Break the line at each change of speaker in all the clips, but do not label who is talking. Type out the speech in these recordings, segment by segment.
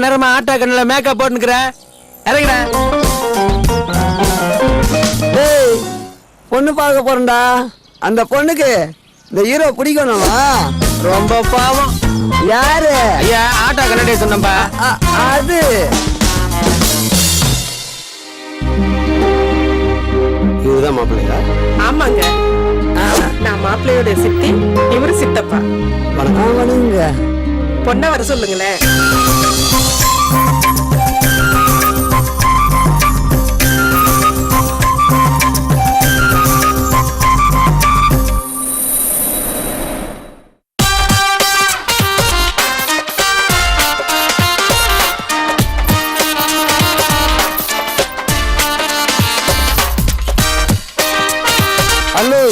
மணி நேரமா ஆட்டா கண்ணுல மேக்கப் போட்டுக்கிற இறங்குற.
டேய் பொண்ணு பார்க்க போறேன்டா. அந்த பொண்ணுக்கு இந்த ஹீரோ பிடிக்கணுமா?
ரொம்ப பாவம்.
யாரு?
ஐயா ஆட்டா கண்ணடே சொன்னப்பா.
அது
இதுதான் மாப்பிள்ளையா?
ஆமாங்க, நான் மாப்பிள்ளையோட சித்தி, இவரு சித்தப்பா.
வணங்க.
பொண்ணை வர சொல்லுங்களேன்.
ஹலோ.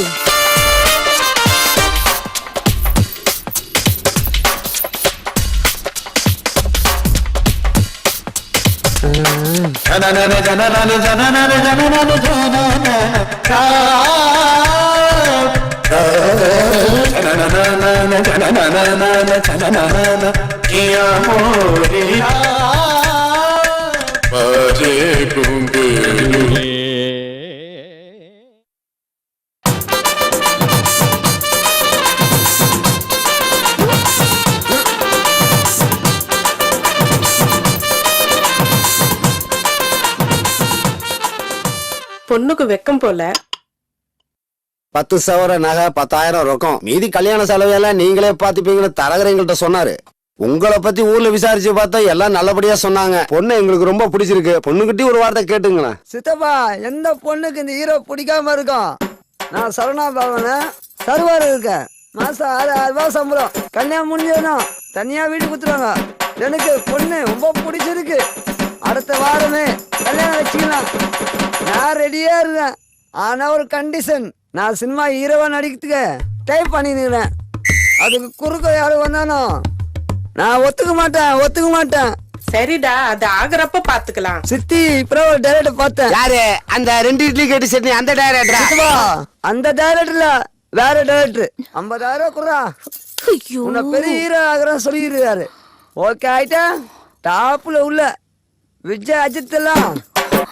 பொண்ணுக்கு வெக்கம் போல. 10 சவர நகை 10,000 ரொக்கம், மீதி கல்யாண செலவையெல்லாம் நீங்களே பாத்துப்பீங்கன்னு தரகர் எங்கள்கிட்ட சொன்னாரு. உங்களை பத்தி ஊர்ல விசாரிச்சு பார்த்தா எல்லாம் நல்லபடியா சொன்னாங்க. பொண்ணு எங்களுக்கு ரொம்ப பிடிச்சிருக்கு. பொண்ணுகிட்ட ஒரு வார்த்தை கேட்டுங்களேன். சித்தப்பா, எந்த பொண்ணுக்கு இந்த ஹீரோ பிடிக்காம இருக்கும்? நான் சரணா பாவன சர்வார் இருக்கேன். மாசம் 6,000 ரூபாய் சம்பளம். கல்யாணம் முடிஞ்சதும் தனியா வீடு குத்துறாங்க. எனக்கு பொண்ணு ரொம்ப பிடிச்சிருக்கு. அடுத்த வாரமே கல்யாணம் வச்சுக்கலாம். நான் ரெடியா இருக்கேன். ஆனா ஒரு கண்டிஷன், நான் சினிமா ஹீரோவா நடிக்கிறதுக்கு டைப் பண்ணிடுறேன். அதுக்கு குறுக்க யாரும் வந்தாலும் நான் ஒத்துக்க மாட்டேன்.
சரிடா, அது ஆகுறப்ப பாத்துக்கலாம்.
சித்தி இப்போ ஒரு டைரக்டர் பார்த்தேன்.
யாரு? அந்த 2 இட்லி கேட்டு சட்னி அந்த டைரக்டரா?
அந்த டைரக்டர்ல வேற டைரக்டர். 50,000 குறா. உன்னை பெரிய ஹீரோ ஆகுறேன்னு சொல்லிடுறாரு. ஓகே ஆயிட்டா? டாப்ல உள்ள விஜய் அஜித் எல்லாம்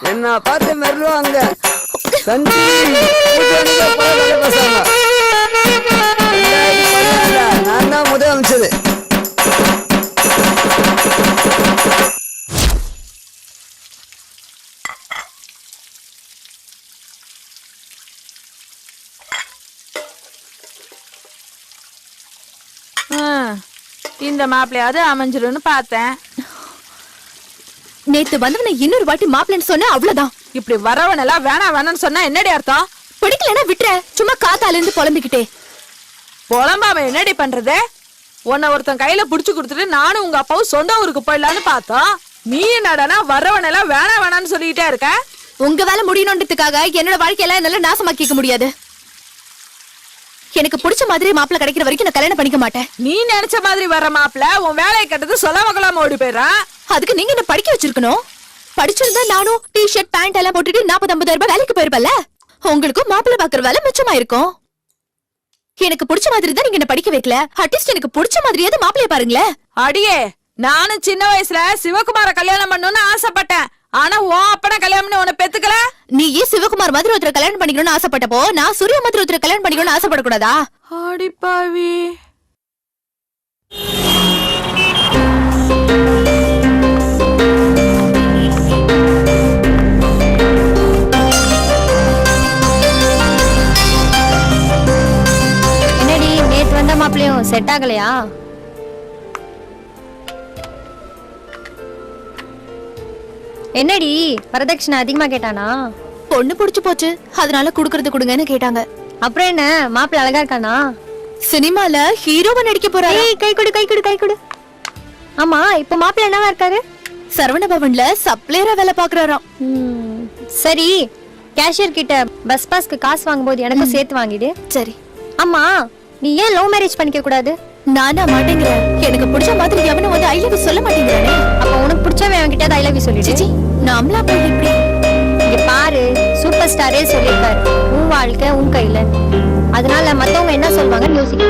என்ன பார்த்து மெருவாங்க. நான் தான் முதல் அமைச்சது.
இந்த மாப்பிள்ளையாவது அமைஞ்சிருன்னு பார்த்தேன்.
நேத்து வந்தவன இன்னொரு வாட்டி மாப்பிள்ளைன்னு சொன்ன அவ்வளவுதான்.
இப்படி வரவனெல்லாம் வேணாம்னு சொன்னா என்னடி அர்த்தம்?
பிடிக்கலன்னா விட்டுற. சும்மா காத்தால இருந்து புலம்பிக்கிட்டே.
புலம்பாம என்னடி பண்றது? உன்னை ஒருத்தன் கையில புடிச்சு கொடுத்துட்டு நானும் உங்க அப்பாவும் சொந்த ஊருக்கு போயிடலான்னு பார்த்தோம். நீ என்னடனா வரவனெல்லாம் வேணாம்னு சொல்லிட்டே இருக்க.
உங்க வேலை முடியணுன்றதுக்காக என்னோட வாழ்க்கையெல்லாம் என்னால நாசமாக்கிக்க முடியாது. எனக்கு பிடிச்ச மாதிரி மாப்பிள்ள கிடைக்கிற வரைக்கும் நான் கல்யாணம் பண்ணிக்க மாட்டேன்.
நீ நினைச்ச மாதிரி வர மாப்பிள்ள உன் வேலையை கட்டது சொல்லாம கொள்ளாம ஓடி போயிடறான்.
அதுக்கு நீங்க என்ன படிக்க வச்சிருக்கணும். படிச்சிருந்தா நானும் டிஷர்ட் பேண்ட் எல்லாம் போட்டுட்டு 40-50 ரூபாய் வேலைக்கு போயிருப்பல. உங்களுக்கும் மாப்பிள்ள பாக்குற வேலை மிச்சமா இருக்கும். எனக்கு பிடிச்ச மாதிரி தான் நீங்க என்ன படிக்க வைக்கல. அட்லீஸ்ட் எனக்கு பிடிச்ச மாதிரியாவது மாப்பிள்ளைய பாருங்களேன்.
அடியே, நானும் சின்ன வயசுல சிவகுமார கல்யாணம் பண்ணணும்னு ஆசைப்பட்டேன். ஆனா உன் அப்பன கல்யாணம் உன்னை பெத்துக்கல.
நீ ஏன் சிவகுமார் மாதிரி ஒருத்தர் கல்யாணம் பண்ணிக்கணும்னு ஆசைப்பட்டப்போ நான் சூர்யா மாதிரி ஒருத்தர் கல்யாணம் பண்ணிக்கணும்னு ஆசைப்படக்கூடாதா?
அடிப்பாவி.
என்னடி நேத்து வந்த மாப்பிளையும் செட் ஆகலையா? என்னடி வரதட்சணை அதிகமா கேட்டானா?
பொண்ணு புடிச்சு போச்சு, அதனால குடுக்கறது கொடுங்கன்னு கேட்டாங்க.
அப்புறம் என்ன, மாப்பிள்ள அழகா இருக்கானா?
சினிமால ஹீரோவா நடிக்க போறாரு.
கை கொடு. ஆமா, இப்ப மாப்பிள்ள என்னவா இருக்காரு?
சரவண பவன்ல சப்ளையரா வேலை பாக்குறாராம்.
சரி, கேஷியர் கிட்ட பஸ் பாஸ்க்கு காசு வாங்கும்போது எனக்கும் சேர்த்து வாங்கிடு.
சரி.
அம்மா, நீ ஏன் லவ் மேரேஜ் பண்ணிக்க கூடாது?
நானா மாட்டேங்கிறேன். எனக்கு பிடிச்ச மாதிரி எவனும் வந்து ஐ லவ் யூ சொல்ல மாட்டேங்கிறானே.
அப்ப உனக்கு பிடிச்சவன் என்கிட்ட ஐ லவ் யூ சொல்லிடு.
நாமளா போய் எப்படி?
இங்க பாரு, சூப்பர் ஸ்டாரே சொல்லியிருக்காரு, உன் வாழ்க்கை உன் கையில. அதனால மத்தவங்க என்ன சொல்வாங்கன்னு யோசிக்க.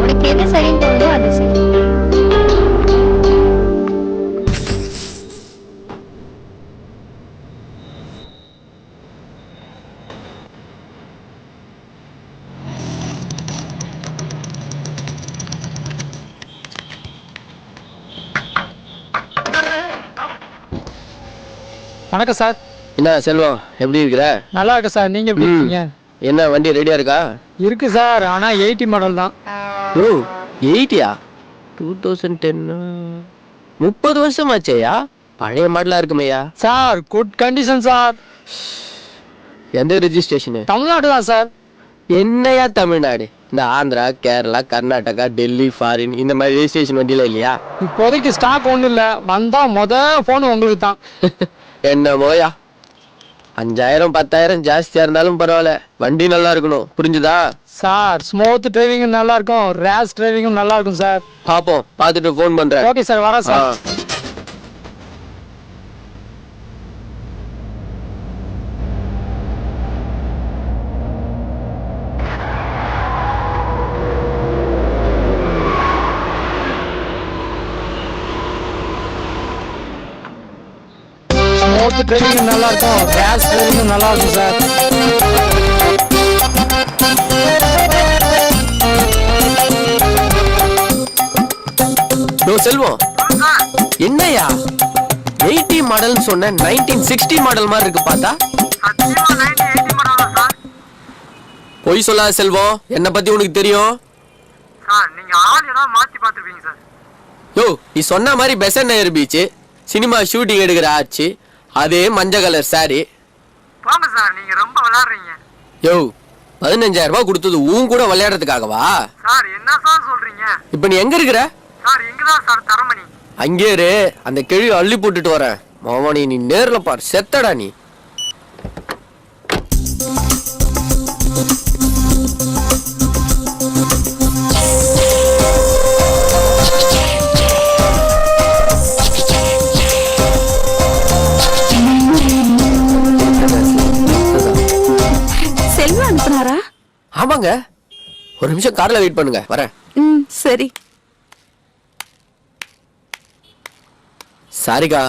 உனக்கு எது சரின்னு தோணுதோ அது சரி.
வணக்கம் சார்.
என்ன செல்வம் எப்படி இருக்கிற?
நல்லா இருக்கு சார். நீங்க எப்படி இருக்கீங்க?
என்ன வண்டி ரெடியா இருக்கா?
இருக்கு சார், ஆனா 80 மாடல் தான்.
ஓ 80யா? 2010 30 வருஷம் ஆச்சேயா? பழைய மாடலா இருக்குமேயா?
Sir good condition sir.
எந்த ரெஜிஸ்ட்ரேஷனு?
தமிழ்நாடு தான் சார்.
என்னையா தமிழ்நாடு? இந்த ஆந்திரா, கேரளா, கர்நாடகா, டெல்லி, ஃபாரின் இந்த மாதிரி ரெஜிஸ்ட்ரேஷன் வண்டியில இல்லையா?
இப்போதைக்கு ஸ்டாக் ஒன்றும் இல்லை. வந்தா ஃபோன் உங்களுக்கு தான்.
என்னமோயா 5000 10,000 ஜாஸ்தியா இருந்தாலும் பரவாயில்ல, வண்டி நல்லா இருக்கணும். புரிஞ்சுதா?
சார் ஸ்மூத் டிரைவிங்கும் நல்லா இருக்கும், ரேஸ் டிரைவிங்கும் நல்லா இருக்கும் சார்.
பாப்போம், பார்த்துட்டு ஃபோன் பண்றேன்.
ஓகே சார், வரேன் சார். ஸ்மூத் டிரைவிங்கும் நல்லா இருக்கும், ரேஸ் டிரைவிங்கும் நல்லா இருக்கும் சார்.
செல்வம் என்னையா 80 மாடல்னு சொன்ன 1960 மாடல் மாதிரி இருக்கு பார்த்தா. பொய் சொல்லாத செல்வம், என்ன பத்தி உனக்கு தெரியும்? யோ நீ சொன்ன மாதிரி பெசன் நகர் பீச் சினிமா ஷூட்டிங் எடுக்கிற ஆச்சு, அதே மஞ்சள் கலர் சாரி. யோ 15,000 ரூபாய் கொடுத்தது உன் கூட விளையாடுறதுக்காகவா? இப்ப நீ எங்க இருக்கிற? அங்கே இரு, அந்த கிழி அள்ளி போட்டுட்டு வரேன். மாமணி நீ நேர்ல பாரு, செத்தடா நீ.
செல்வம் அனுப்புனாரா?
ஆமாங்க, ஒரு நிமிஷம் கார்ல வெயிட் பண்ணுங்க, வரேன்.
சரி.
சாரிக்கா,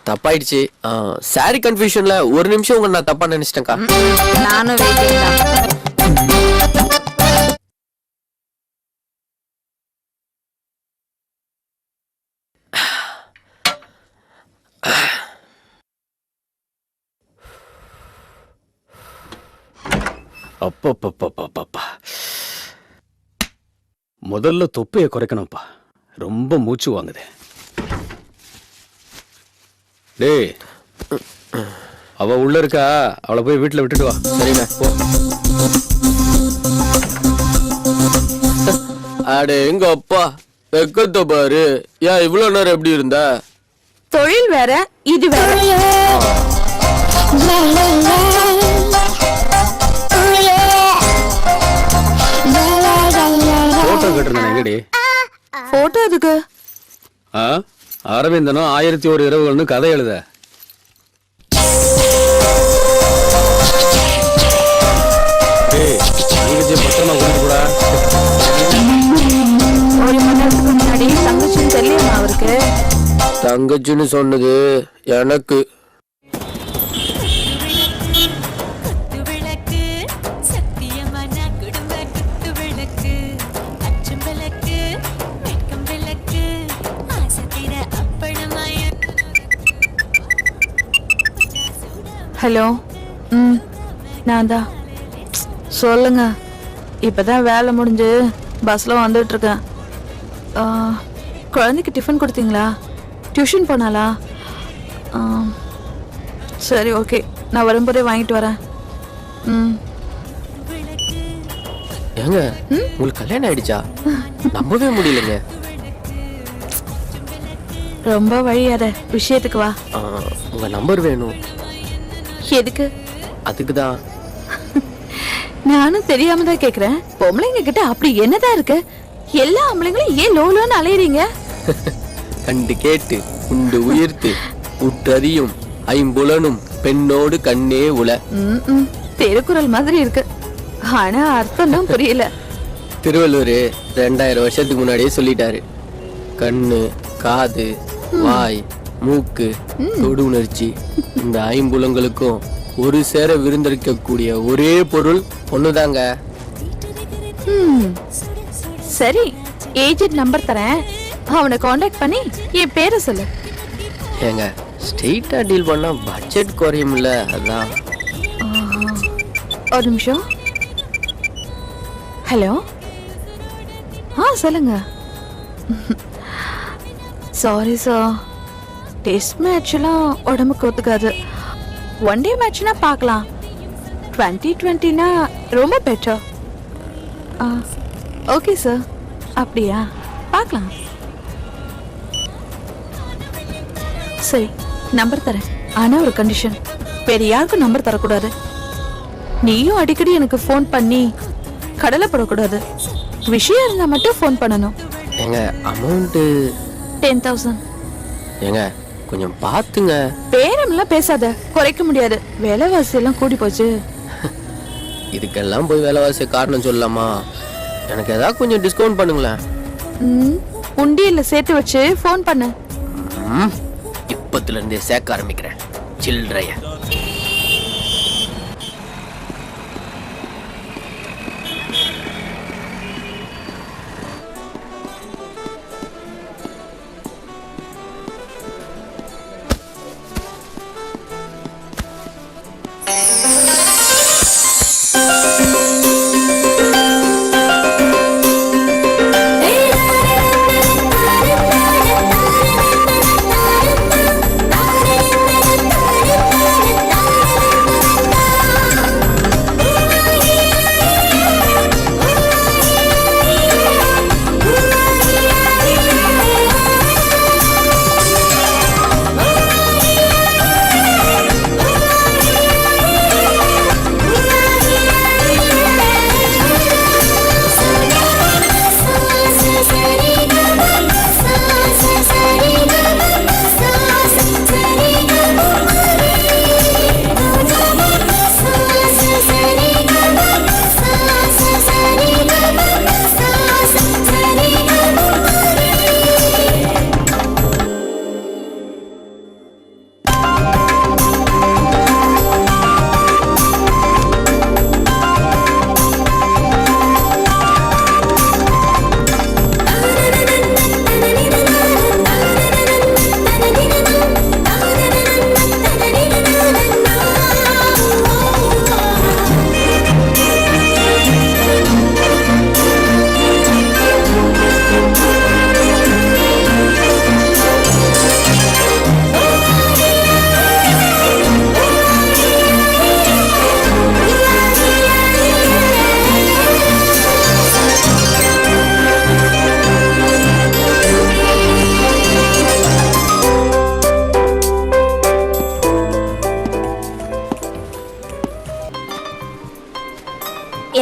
தப்பாயிடுச்சு. சாரி கன்ஃபியூஷன்ல ஒரு நிமிஷம் உங்க நான் தப்பா நினைச்சிட்டேன்க்கா.
நானும் வெயிட்டிங் தான்.
அப்பப்பப்பப்பப்பா, முதல்ல தொப்பையை குறைக்கணும்ப்பா, ரொம்ப மூச்சு வாங்குது. டேய், அவ உள்ள இருக்கா, அவளை போய் வீட்டுல விட்டுட்டு வா.
சரிண்ணா, போ. அடே எங்க அப்பா, வெக்கத்தை பாரு. ஏன் இவ்வளவு நேரம் எப்படி இருந்த?
தொழில் வேற, இது வேற.
போட்டோ கேட்டிருந்தேன், எங்கடி
போட்டோ எதுக்கு?
அரவிந்தனும் 1001 இரவுகள்னு கதை எழுத. பத்திரமா கொண்டு கூட.
ஒரு மணி நேரத்துக்கு முன்னாடி தங்கச்சின்னு தெரியுமா அவருக்கு?
தங்கச்சின்னு சொன்னது எனக்கு.
ஹலோ. நான் தான். சொல்லுங்க. இப்பதான் வேலை முடிஞ்சு பஸ்ல வந்துட்டு இருக்கேன். குழந்தைக்கு டிஃபன் கொடுத்தீங்களா? டியூஷன் போனாலா? சரி, ஓகே, நான் வரும்போதே வாங்கிட்டு வரேன்.
ஏங்க உங்களுக்கு கல்யாணம் ஆயிடுச்சா? நம்பவே முடியலங்க.
ரொம்ப வழியாத, விஷயத்துக்கு வா.
உங்க நம்பர் வேணும்.
எதுக்கு?
அதுக்குதான்.
நானும் தெரியாம தான் கேக்குறேன். பொம்பளைங்க கிட்ட அப்படி என்னதான் இருக்கு? எல்லா ஆம்பளைங்களும் ஏன் லோலோன்னு அலையறீங்க?
கண்டு கேட்டு உண்டு உயிர்த்து உற்றறியும் ஐம்புலனும் பெண்ணோடு கண்ணே உல.
திருக்குறள் மாதிரி இருக்கு, ஆனா அர்த்தம் தான் புரியல.
திருவள்ளுவர் 2000 வருஷத்துக்கு முன்னாடியே சொல்லிட்டாரு. கண்ணு, காது, வாய், மூக்கு, தொடு உணர்ச்சி இந்த ஐம்புலங்களுக்கும் ஒரு சேர விருந்தளிக்கக்கூடிய ஒரே பொருள் ஒண்ணுதாங்க.
சரி, ஏஜென்ட் நம்பர் தரேன், அவனை காண்டாக்ட் பண்ணி என் பேரை சொல்லு.
ஏங்க ஸ்ட்ரெயிட்டா டீல் பண்ணா பட்ஜெட் குறையும்ல, அதான்.
ஒரு நிமிஷம். ஹலோ, சொல்லுங்க. சாரி சார், டெஸ்ட் மேட்ச்லாம் உடம்புக்கு ஒத்துக்காது. ஒன் டே மேட்ச்னா பார்க்கலாம். 2020னா ரொம்ப பெட்டர். ஓகே சார், அப்படியா, பார்க்கலாம். சரி, நம்பர் தரேன். ஆனா ஒரு கண்டிஷன், வேற யாருக்கும் நம்பர் தரக்கூடாது. நீயும் அடிக்கடி எனக்கு ஃபோன் பண்ணி கடலை போடக்கூடாது. விஷயம் இருந்தா மட்டும் ஃபோன் பண்ணணும்.
எங்க அமௌண்ட்
10,000.
ஏங்க கொஞ்சம் பாத்துங்க.
பேரம்லாம் பேசாத, குறைக்க முடியாது. விலைவாசி எல்லாம் கூடி போச்சு.
இதுக்கெல்லாம் போய் விலைவாசி காரணம் சொல்லலாமா? எனக்கு ஏதாவது கொஞ்சம் டிஸ்கவுண்ட் பண்ணுங்களேன்.
உண்டியல்ல சேர்த்து வச்சு ஃபோன் பண்ணு.
இப்பத்துல இருந்தே சேர்க்க ஆரம்பிக்கிறேன் சில்லறைய.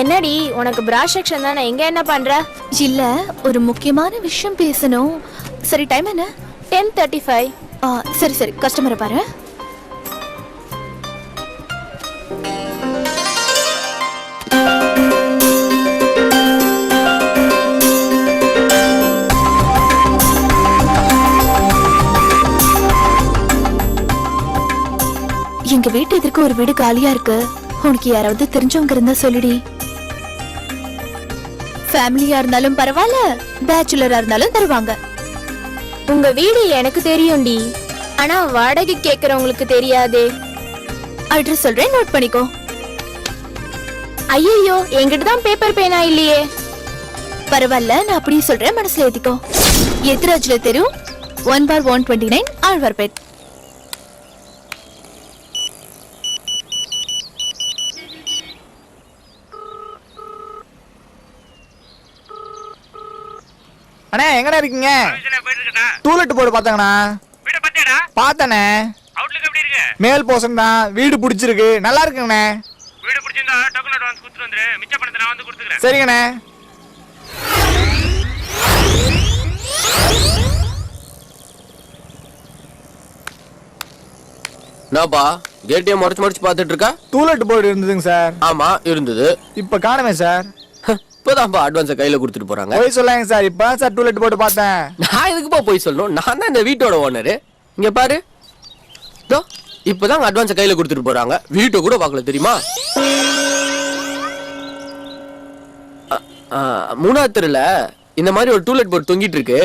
என்னடி உனக்கு பிரா செக்ஷன் தானே, எங்க என்ன பண்ற?
இல்ல, ஒரு முக்கியமான விஷயம் பேசணும். சரி, டைம் என்ன?
10:35.
சரி சரி, கஸ்டமரை பாரு. எங்க வீட்டு எதிர்க்க ஒரு வீடு காலியா இருக்கு. உனக்கு யாராவது தெரிஞ்சவங்க இருந்தா சொல்லுடி. ஃபேமிலியா இருந்தாலும் பரவாயில்ல, பேச்சுலரா இருந்தாலும் தருவாங்க.
உங்க வீடு எனக்கு தெரியும்டி, ஆனா வாடகை கேக்குறவங்களுக்கு தெரியாதே.
அட்ரஸ் சொல்றேன், நோட் பண்ணிக்கோ.
ஐயோ, என்கிட்ட தான் பேப்பர் பேனா இல்லையே.
பரவாயில்ல, நான் அப்படியே சொல்றேன், மனசுல ஏத்திக்கோ. எத்ராஜ்ல தெரு 1/129 ஆழ்வார்பேட்.
அண்ணா எங்கடா இருக்கீங்க? டூலெட் போர்டு பாத்தாங்கண்ணா.
வீட பாத்தியாடா?
பார்த்தனே.
அவுட்லுக் எப்படி இருக்கு?
மேல் போர்ஷன் தான், வீடு பிடிச்சிருக்கு, நல்லா இருக்குங்கண்ணே.
வீடு பிடிச்சிருந்தா டோக்கன் அட்வான்ஸ் கொடுத்துட்டு வந்துரு, மிச்ச பணத்தை நான் வந்து கொடுத்துக்கிறேன்.
சரிங்கண்ணே.
என்னப்பா கேட்டியை முறைச்சு முறைச்சு பார்த்துட்டு இருக்கா?
டூலெட் போர்டு இருந்ததுங்க சார்.
ஆமா இருந்தது.
இப்ப காணுமே சார்.
இப்பதான்ப்பா அட்வான்ஸை கையில கொடுத்துட்டு போறாங்க.
போய் சொல்லாங்க சார், இப்ப சார் டூலெட் போர்டு பார்த்தேன்.
நான் எதுக்குப்பா போய் சொல்லணும்? நான் தான் இந்த வீட்டோட ஓனரு. இங்க பாரு, இப்பதான் அட்வான்ஸை கையில கொடுத்துட்டு போறாங்க. வீட்டை கூட பார்க்கல தெரியுமா? 3ஆவது தெருல இந்த மாதிரி ஒரு டூலெட் போர்டு தொங்கிட்டு இருக்கு.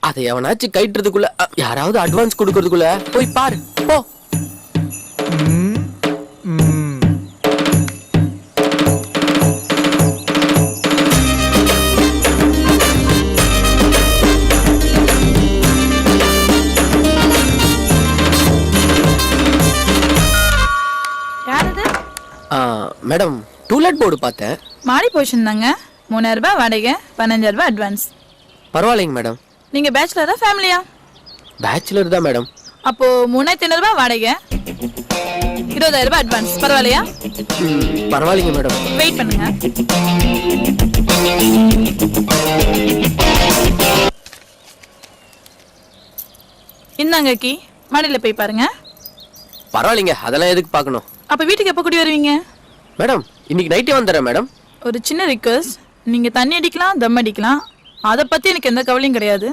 அதை எவனாச்சும் கைட்டுறதுக்குள்ள, யாராவது அட்வான்ஸ் கொடுக்கறதுக்குள்ள போய் பாரு.
யாரது?
மேடம் டூலெட் போர்டு பார்த்தேன்.
மாடி போஷன் தாங்க. 3000 ரூபாய் வாடகை, 15000 ரூபாய் அட்வான்ஸ்.
பரவாயில்லைங்க மேடம்.
நீங்க பேச்சுலரா ஃபேமிலியா?
பேச்சுலர் தான் மேடம்.
அப்போ 3500 ரூபாய் வாடகை, 20000 ரூபாய் அட்வான்ஸ். பரவாயில்லையா?
பரவாயில்லைங்க மேடம்.
வெயிட் பண்ணுங்க. இந்தாங்க கீ, மாடியில போய் பாருங்க.
பரவாயில்லைங்க, அதெல்லாம் எதுக்கு பார்க்கணும்.
அப்ப வீட்டுக்கு எப்போ கூடி வருவீங்க?
மேடம் இன்னைக்கு நைட்டே வந்துடுறேன் மேடம்.
ஒரு சின்ன ரிக்வெஸ்ட், நீங்க தண்ணி அடிக்கலாம், தம் அடிக்கலாம், அதை பத்தி எனக்கு எந்த கவலையும் கிடையாது.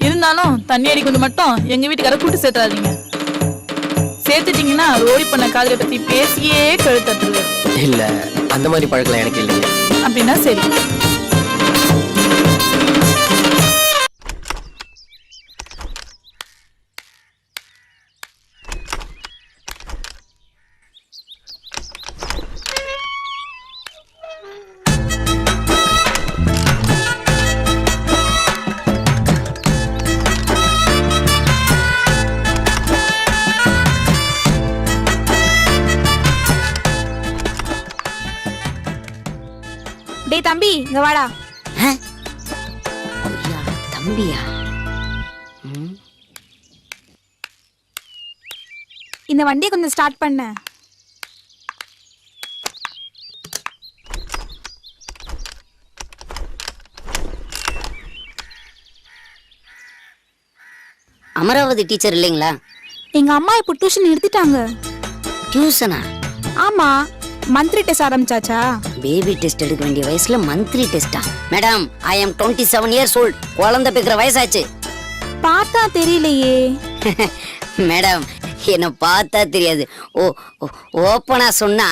இருந்தாலும் தண்ணி அடிக்கிறது மட்டும் எங்க வீட்டுக்கார கூட்டு சேர்த்தாதீங்க. சேர்த்துட்டீங்கன்னா ரோடி பண்ண காதலை பத்தி பேசியே கழுத்தட்டுருவாரு.
இல்ல, அந்த மாதிரி பழக்கலாம் எனக்கு இல்லைங்க.
அப்படின்னா சரி.
டேய் தம்பி, இங்க வாடா.
தம்பியா?
இந்த வண்டியை கொஞ்சம் ஸ்டார்ட் பண்ண.
அமராவதி டீச்சர் இல்லைங்களா?
எங்க அம்மா இப்போ டியூஷன் நிறுத்திட்டாங்க.
டியூஷனா?
ஆமா, மந்த்லி டெஸ்ட் ஆரம்பிச்சாச்சா?
பேபி டெஸ்ட் எடுக்க வேண்டிய வயசுல மந்த்லி டெஸ்டா? மேடம், ஐ அம் 27 years old. குழந்தை பிக்கிற வயசாச்சு.
பார்த்தா தெரியலையே.
மேடம், என்ன பார்த்தா தெரியாது. ஓப்பனா சொன்னா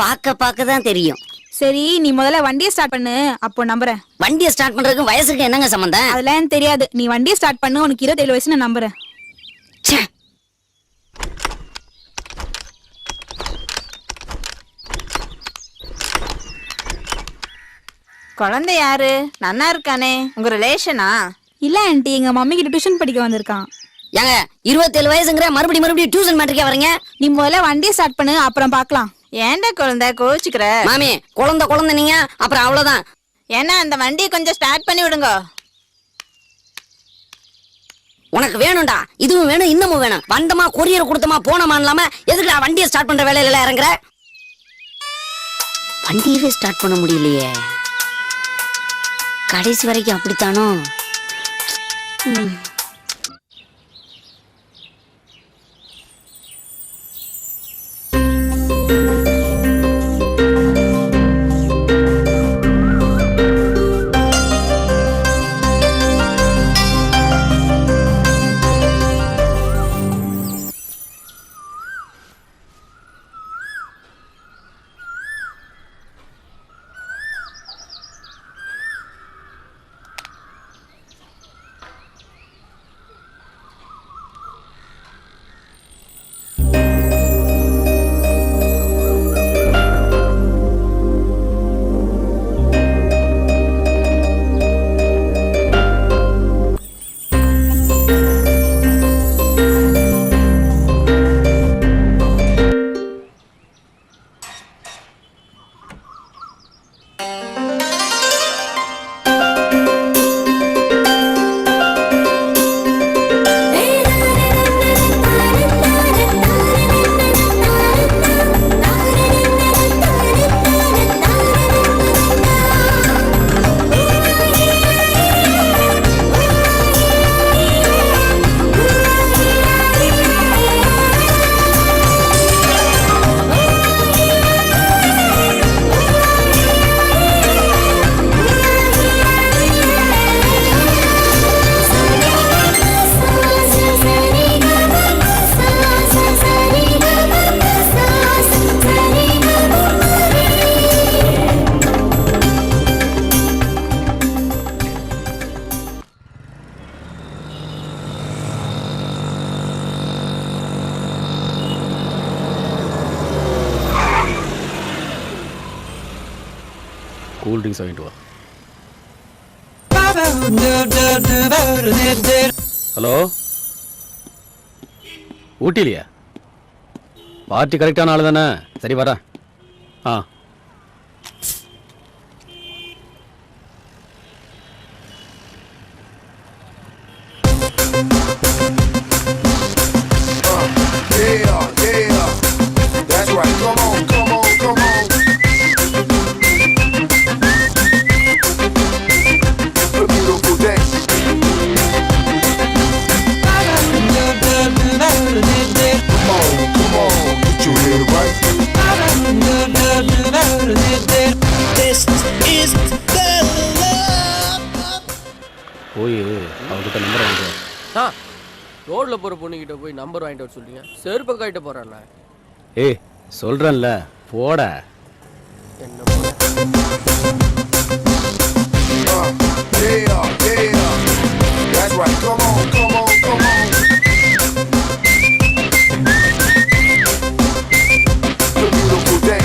பார்க்க தான் தெரியும்.
சரி, நீ முதல்ல வண்டியை ஸ்டார்ட் பண்ணு, அப்போ நம்புறேன்.
வண்டியை ஸ்டார்ட் பண்றதுக்கு வயசுக்கு என்னங்க சம்பந்தம்?
அதெல்லாம் எனக்கு தெரியாது. நீ வண்டியை ஸ்டார்ட் பண்ணு, உனக்கு 27 வயசு, நான் நம்புறேன்.
ச்சே.
குழந்தை யாரு? நன்னா இருக்கானே, உங்க ரிலேஷனா? இல்ல ஆண்டி, எங்க மம்மி கிட்ட டியூஷன் படிக்க வந்திருக்கான்.
ஏங்க 27 வயசுங்கிற மறுபடியும் டியூஷன் மாட்டிருக்கே வரீங்க?
நீ முதல்ல வண்டியை ஸ்டார்ட் பண்ணு, அப்புறம் பார்க்கலாம். ஏன்டா குழந்தை கோச்சுக்கிற?
மாமி, குழந்தை நீங்க, அப்புறம் அவ்வளவுதான்.
ஏன்னா அந்த வண்டியை கொஞ்சம் ஸ்டார்ட் பண்ணி விடுங்க.
உனக்கு வேணும்டா, இதுவும் வேணும், இன்னமும் வேணும். வந்தமா கொரியர் கொடுத்தமா போனமா இல்லாம எதுக்கு வண்டியை ஸ்டார்ட் பண்ற வேலையில இறங்குற? வண்டியவே ஸ்டார்ட் பண்ண முடியலையே. கடைசி வரைக்கும் அப்படித்தானோ?
கூல் ட்ரிங்க்ஸ் வாங்கிட்டு வா. ஹலோ, ஊட்டிலையா? பார்ட்டி கரெக்டான ஆள் தானே? சரி வரேன். ஆ
That's right. Come on, come on, come on. A beautiful day. Come on, get your head right. This is the love.
போய் அவர்கிட்ட நம்பர் வாங்கிட்டு வா.
ரோட்ல போற பொண்ணுகிட்ட போய் நம்பர் வாங்கிட்டு வர சொல்றீங்க. செருப்பு கைட்ட போறான்ல.
ஏய் சொல்றேன்ல, போட.
என்ன போற?
Yeah. That's right. Come on, come on, come on. A beautiful day.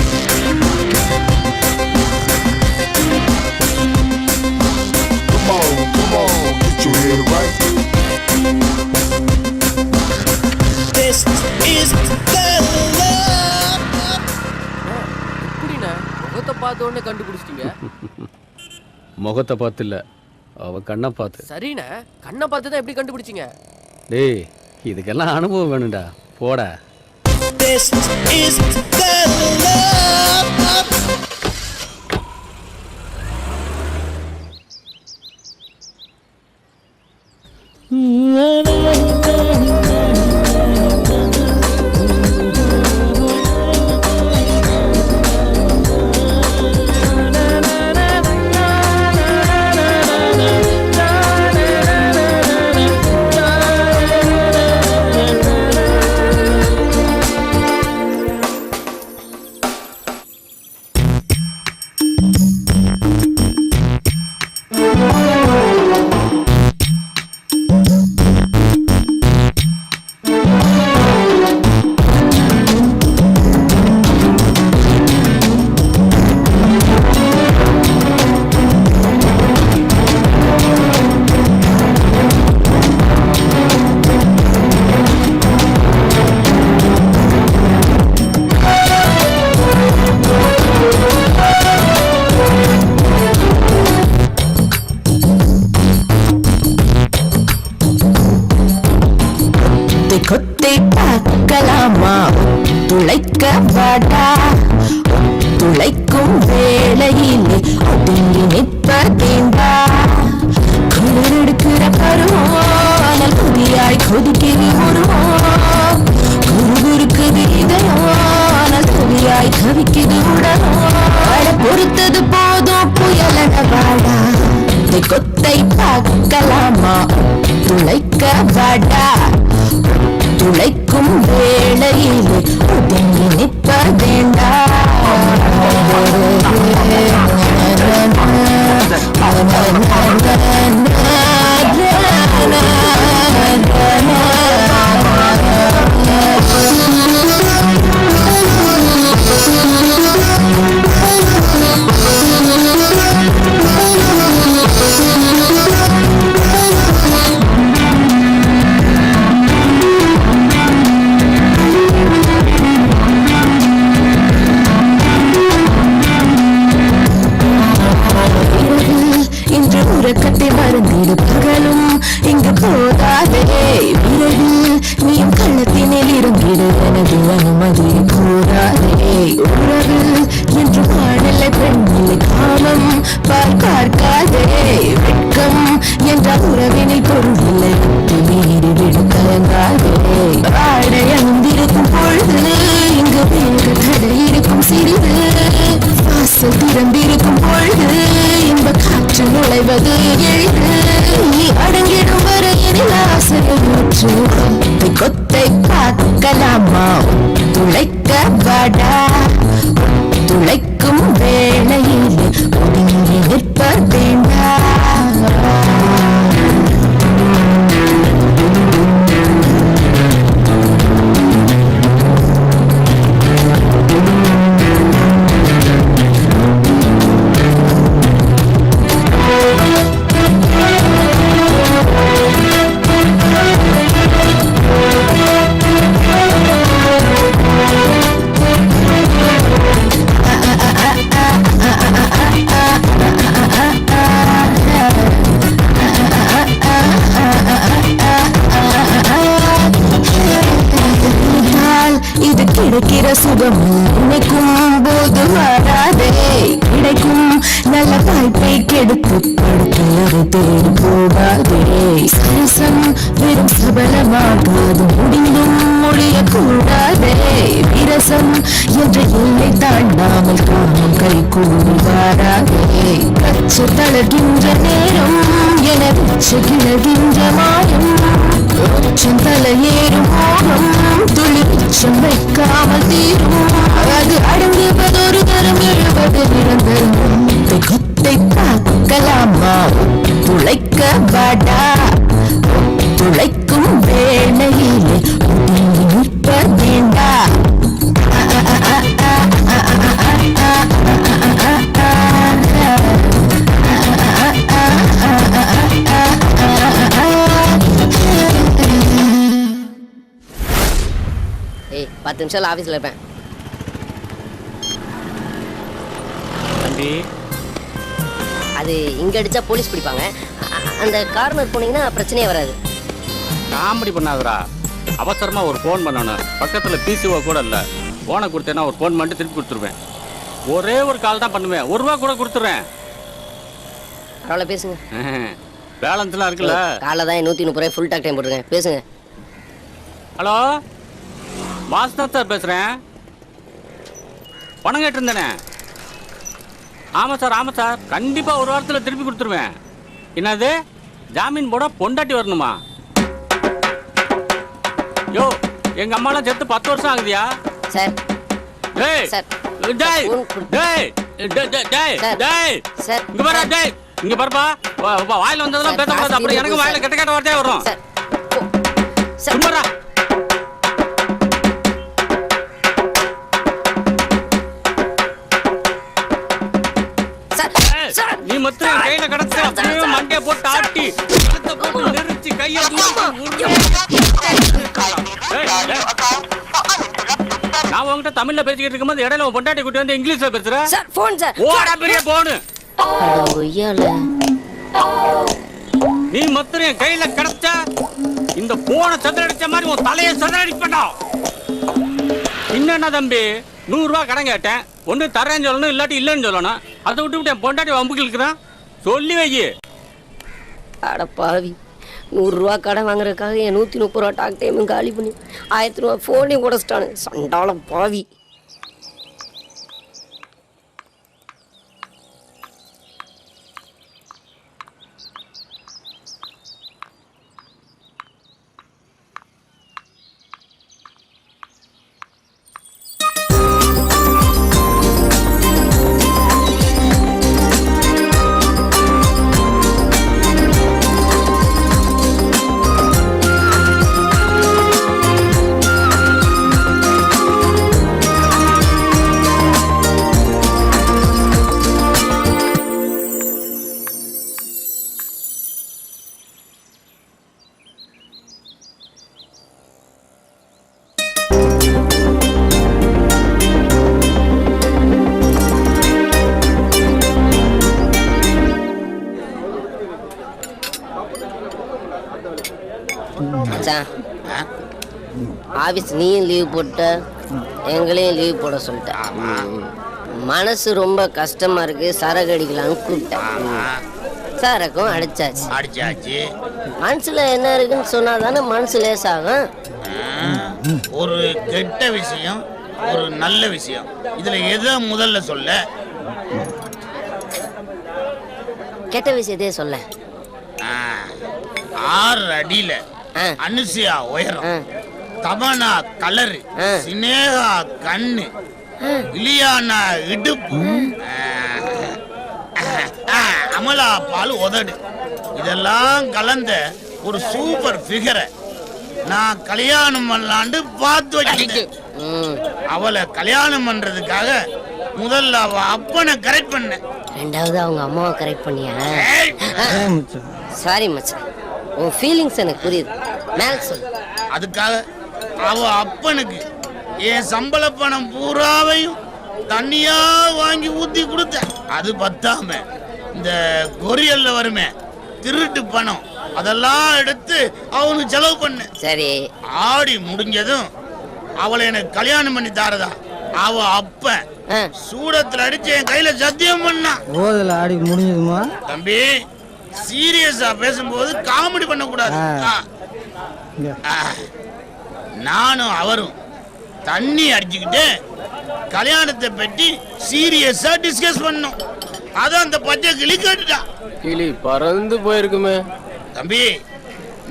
Come on, get your head right. This is the love.
எப்படிண்ணே முகத்தை பார்த்த உடனே கண்டுபிடிச்சிட்டீங்க?
முகத்தை பார்த்து இல்ல, அவ கண்ணை பார்த்து.
சரிண்ணே, கண்ணை பார்த்து தான் எப்படி கண்டுபிடிச்சீங்க?
டேய் இதுக்கெல்லாம் அனுபவம் வேணும்டா, போட.
This is the love.
கொத்தை பார்க்கலாமா? துளைக்க வாடா, துளைக்கும் வேளையிலே ஒதுங்கி நிற்பதேண்டா. குளிரெடுக்கிற பருவம் புதியாய் கொதிக்கிறது உருவம், குறுகுறுக்குது இதயம் புதியாய் கவிக்குது உடலும். பொறுத்தது போதும் புயலட வாடா, கொத்தை பார்க்கலாமா? துளைக்க வாடா, துளைக்கும் வேளையில் ஒதுங்கி நிற்பதேண்டா. இன்று உறக்கத்தை மறந்திடு பகலும் இங்கு போதாதே. விரைவில் நீயும் கள்ளத்தினில் இருந்திடு, எனது அனுமதி கூடாதே. உறவு என்று பாடலை பெண்ணிலை காமம் பார்க்காதே. வெட்கம் என்ற உறவினில் பொருளில்லை, மீறி விடு கலங்காதே. ஆடை அணிந்திருக்கும் பொழுது இங்கு வேறு கடை இருக்கும் சிறிது, வாசல் திறந்திருக்கும் பொழுது இன்ப காற்று நுழைவது எளிது. நீ அடங்கிடும் வரையில் ஆசையை ஊற்று, கொத்தை பார்க்கலாமா? துளைக்க வாடா, துளைக்கும் வேளையில் ஒதுங்கி நிற்பதேண்டா.
கிடைக்கிற சுகம் நினைக்கும் போது வராதே கிடைக்கும் நல்ல வாய்ப்பை கெடுத்து படுக்கையறை தேடி போகாதே சரசம் வெறும் சபலமாகாது முடிந்தும் முடியக்கூடாதே விரசம் என்ற எல்லை தாண்டாமல் காமம் கை கூடி வாராதே கச்ச தளர்கின்ற நேரம் என கிளகின்ற மாயம் உச்சம் தலையேறும் மோகம் துளி உச்சம் வைக்காமல் தீரும் அது அடங்குவதொரு தரம் எழுவது நிரந்தரம் குத்தை பார்க்கலாமா துளைக்க வாடா துளைக்கும் வேளையிலே நிற்பதேண்டா
ஏய் 10 நிமிஷம் ஆபீஸ்ல இருப்பேன்.
தம்பி
அது இங்க அடிச்சா போலீஸ் பிடிப்பாங்க. அந்த கார்னர் போனீங்கன்னா பிரச்சனையே வராது.
காமெடி பண்ணாதடா. அவசரமா ஒரு ஃபோன் பண்ணணும். பக்கத்துல பிசிஓ கூட இல்ல. போனை கொடுத்தேன்னா ஒரு ஃபோன் பண்ணிட்டு திருப்பி கொடுத்துருவேன். ஒரே ஒரு கால் தான் பண்ணுவேன். ₹1 கூட கொடுத்துறேன்.
பரவாயில்ல பேசுங்க.
பேலன்ஸ்லாம் இருக்குல்ல.
காலைல தான் 130 ஃபுல் டாக் டைம் போட்டுருக்கேன். பேசுங்க.
ஹலோ வாசுதான் சார் பேசுகிறேன். பணம் கேட்டிருந்தேனே. ஆமாம் சார் கண்டிப்பாக ஒரு வாரத்தில் திருப்பி கொடுத்துருவேன். என்னது ஜாமீன் போட பொண்டாட்டி வரணுமா? யோ எங்கள் அம்மாலாம் சேர்த்து 10 வருஷம் ஆகுதியா?
சார்
டேய்
சார்
டேய் டேய் டேய் டேய்
சார்
இங்க பாரு டேய் இங்க பாருப்பா வாயில வந்ததெல்லாம் பேசக்கூடாது. அப்புறம் எனக்கு வாயில கெட்ட வார்த்தையே வரும்.
சார்
சும்மாடா. நீ மொத்தம் கையில கடத்து அப்படியே மண்டைய போட்டு ஆட்டி போட்டு நெரிச்சு கையை நான் உங்ககிட்ட தமிழ்ல பேசிக்கிட்டு இருக்கும்போது இடையில பொண்டாட்டி கூட்டி வந்து இங்கிலீஷ்ல பேசுற.
சார் போன் சார்
ஓடா பெரிய போனு. நீ மொத்தம் என் கையில கடத்த இந்த போனை சதுரடிச்ச மாதிரி உன் தலையை சதுரடிப்பா. என்னன்னா தம்பி ₹100 கடன் கேட்டேன். ஒன்று தரேன்னு சொல்லணும் இல்லாட்டி இல்லைன்னு சொல்லணும். அதை விட்டு என் பொண்டாட்டி வம்புக்கு இருக்கிறான். சொல்லி வை.
அட பாவி ₹100 கடன் வாங்குறதுக்காக என் ₹130 டாக் டைமும் காலி பண்ணி ₹1000 ஃபோனையும் உடச்சிட்டானு சண்டாளம் பாவி. ஆபீஸ் நீயும் லீவ் போட்ட எங்களையும் லீவ் போட சொல்லிட்டேன். மனசு ரொம்ப கஷ்டமா இருக்கு. சரக்கு அடிக்கலான்னு கூப்பிட்டேன். சரக்கும் அடிச்சாச்சு. மனசுல என்ன இருக்குன்னு சொன்னாதானே மனசு லேசாகும்.
ஒரு கெட்ட விஷயம் ஒரு நல்ல விஷயம் இதுல எதை முதல்ல சொல்ல?
கெட்ட விஷயத்தையே சொல்ல.
6 அடியில அனுசியா உயரம், தமனா கலரு, சினேகா கண்ணு, இலியானா இடுப்பு, அமலா பால் உதடு, இதெல்லாம் கலந்த ஒரு சூப்பர் ஃபிகரை நான் கல்யாணம் பண்ணலான்னு பார்த்து வச்சிருக்கேன். அவளை கல்யாணம் பண்றதுக்காக முதல்ல அவ அப்பனை கரெக்ட் பண்ண,
ரெண்டாவது அவங்க அம்மாவை கரெக்ட் பண்ணியா? சாரி மச்சான், உன் ஃபீலிங்ஸ் எனக்கு புரியுது. மேல சொல்லு.
அதுக்காக அவ அப்பனுக்கு என் சம்பள பணம் பூராவையும் தண்ணியா வாங்கி ஊத்தி கொடுத்த. அது பத்தாம இந்த கொரியல்ல வருமே திருட்டு பணம், அதெல்லாம் எடுத்து அவனுக்கு செலவு பண்ண.
சரி.
ஆடி முடிஞ்சதும் அவளை எனக்கு கல்யாணம் பண்ணி தாரதா அவ அப்ப
ஆ.
சூடத்துல அடிச்சு என் கையில சத்தியம் பண்ணான்.
ஓதல ஆடி முடிஞ்சதுமா?
தம்பி சீரியஸா பேசும்போது காமெடி பண்ண கூடாது. நானும் அவரும் தண்ணி அடிச்சுக்கிட்டு கல்யாணத்தை பற்றி சீரியஸா டிஸ்கஸ் பண்ணோம். அதான் அந்த பச்சை கிளி கேட்டுட்டா.
கிளி பறந்து போயிருக்குமே.
தம்பி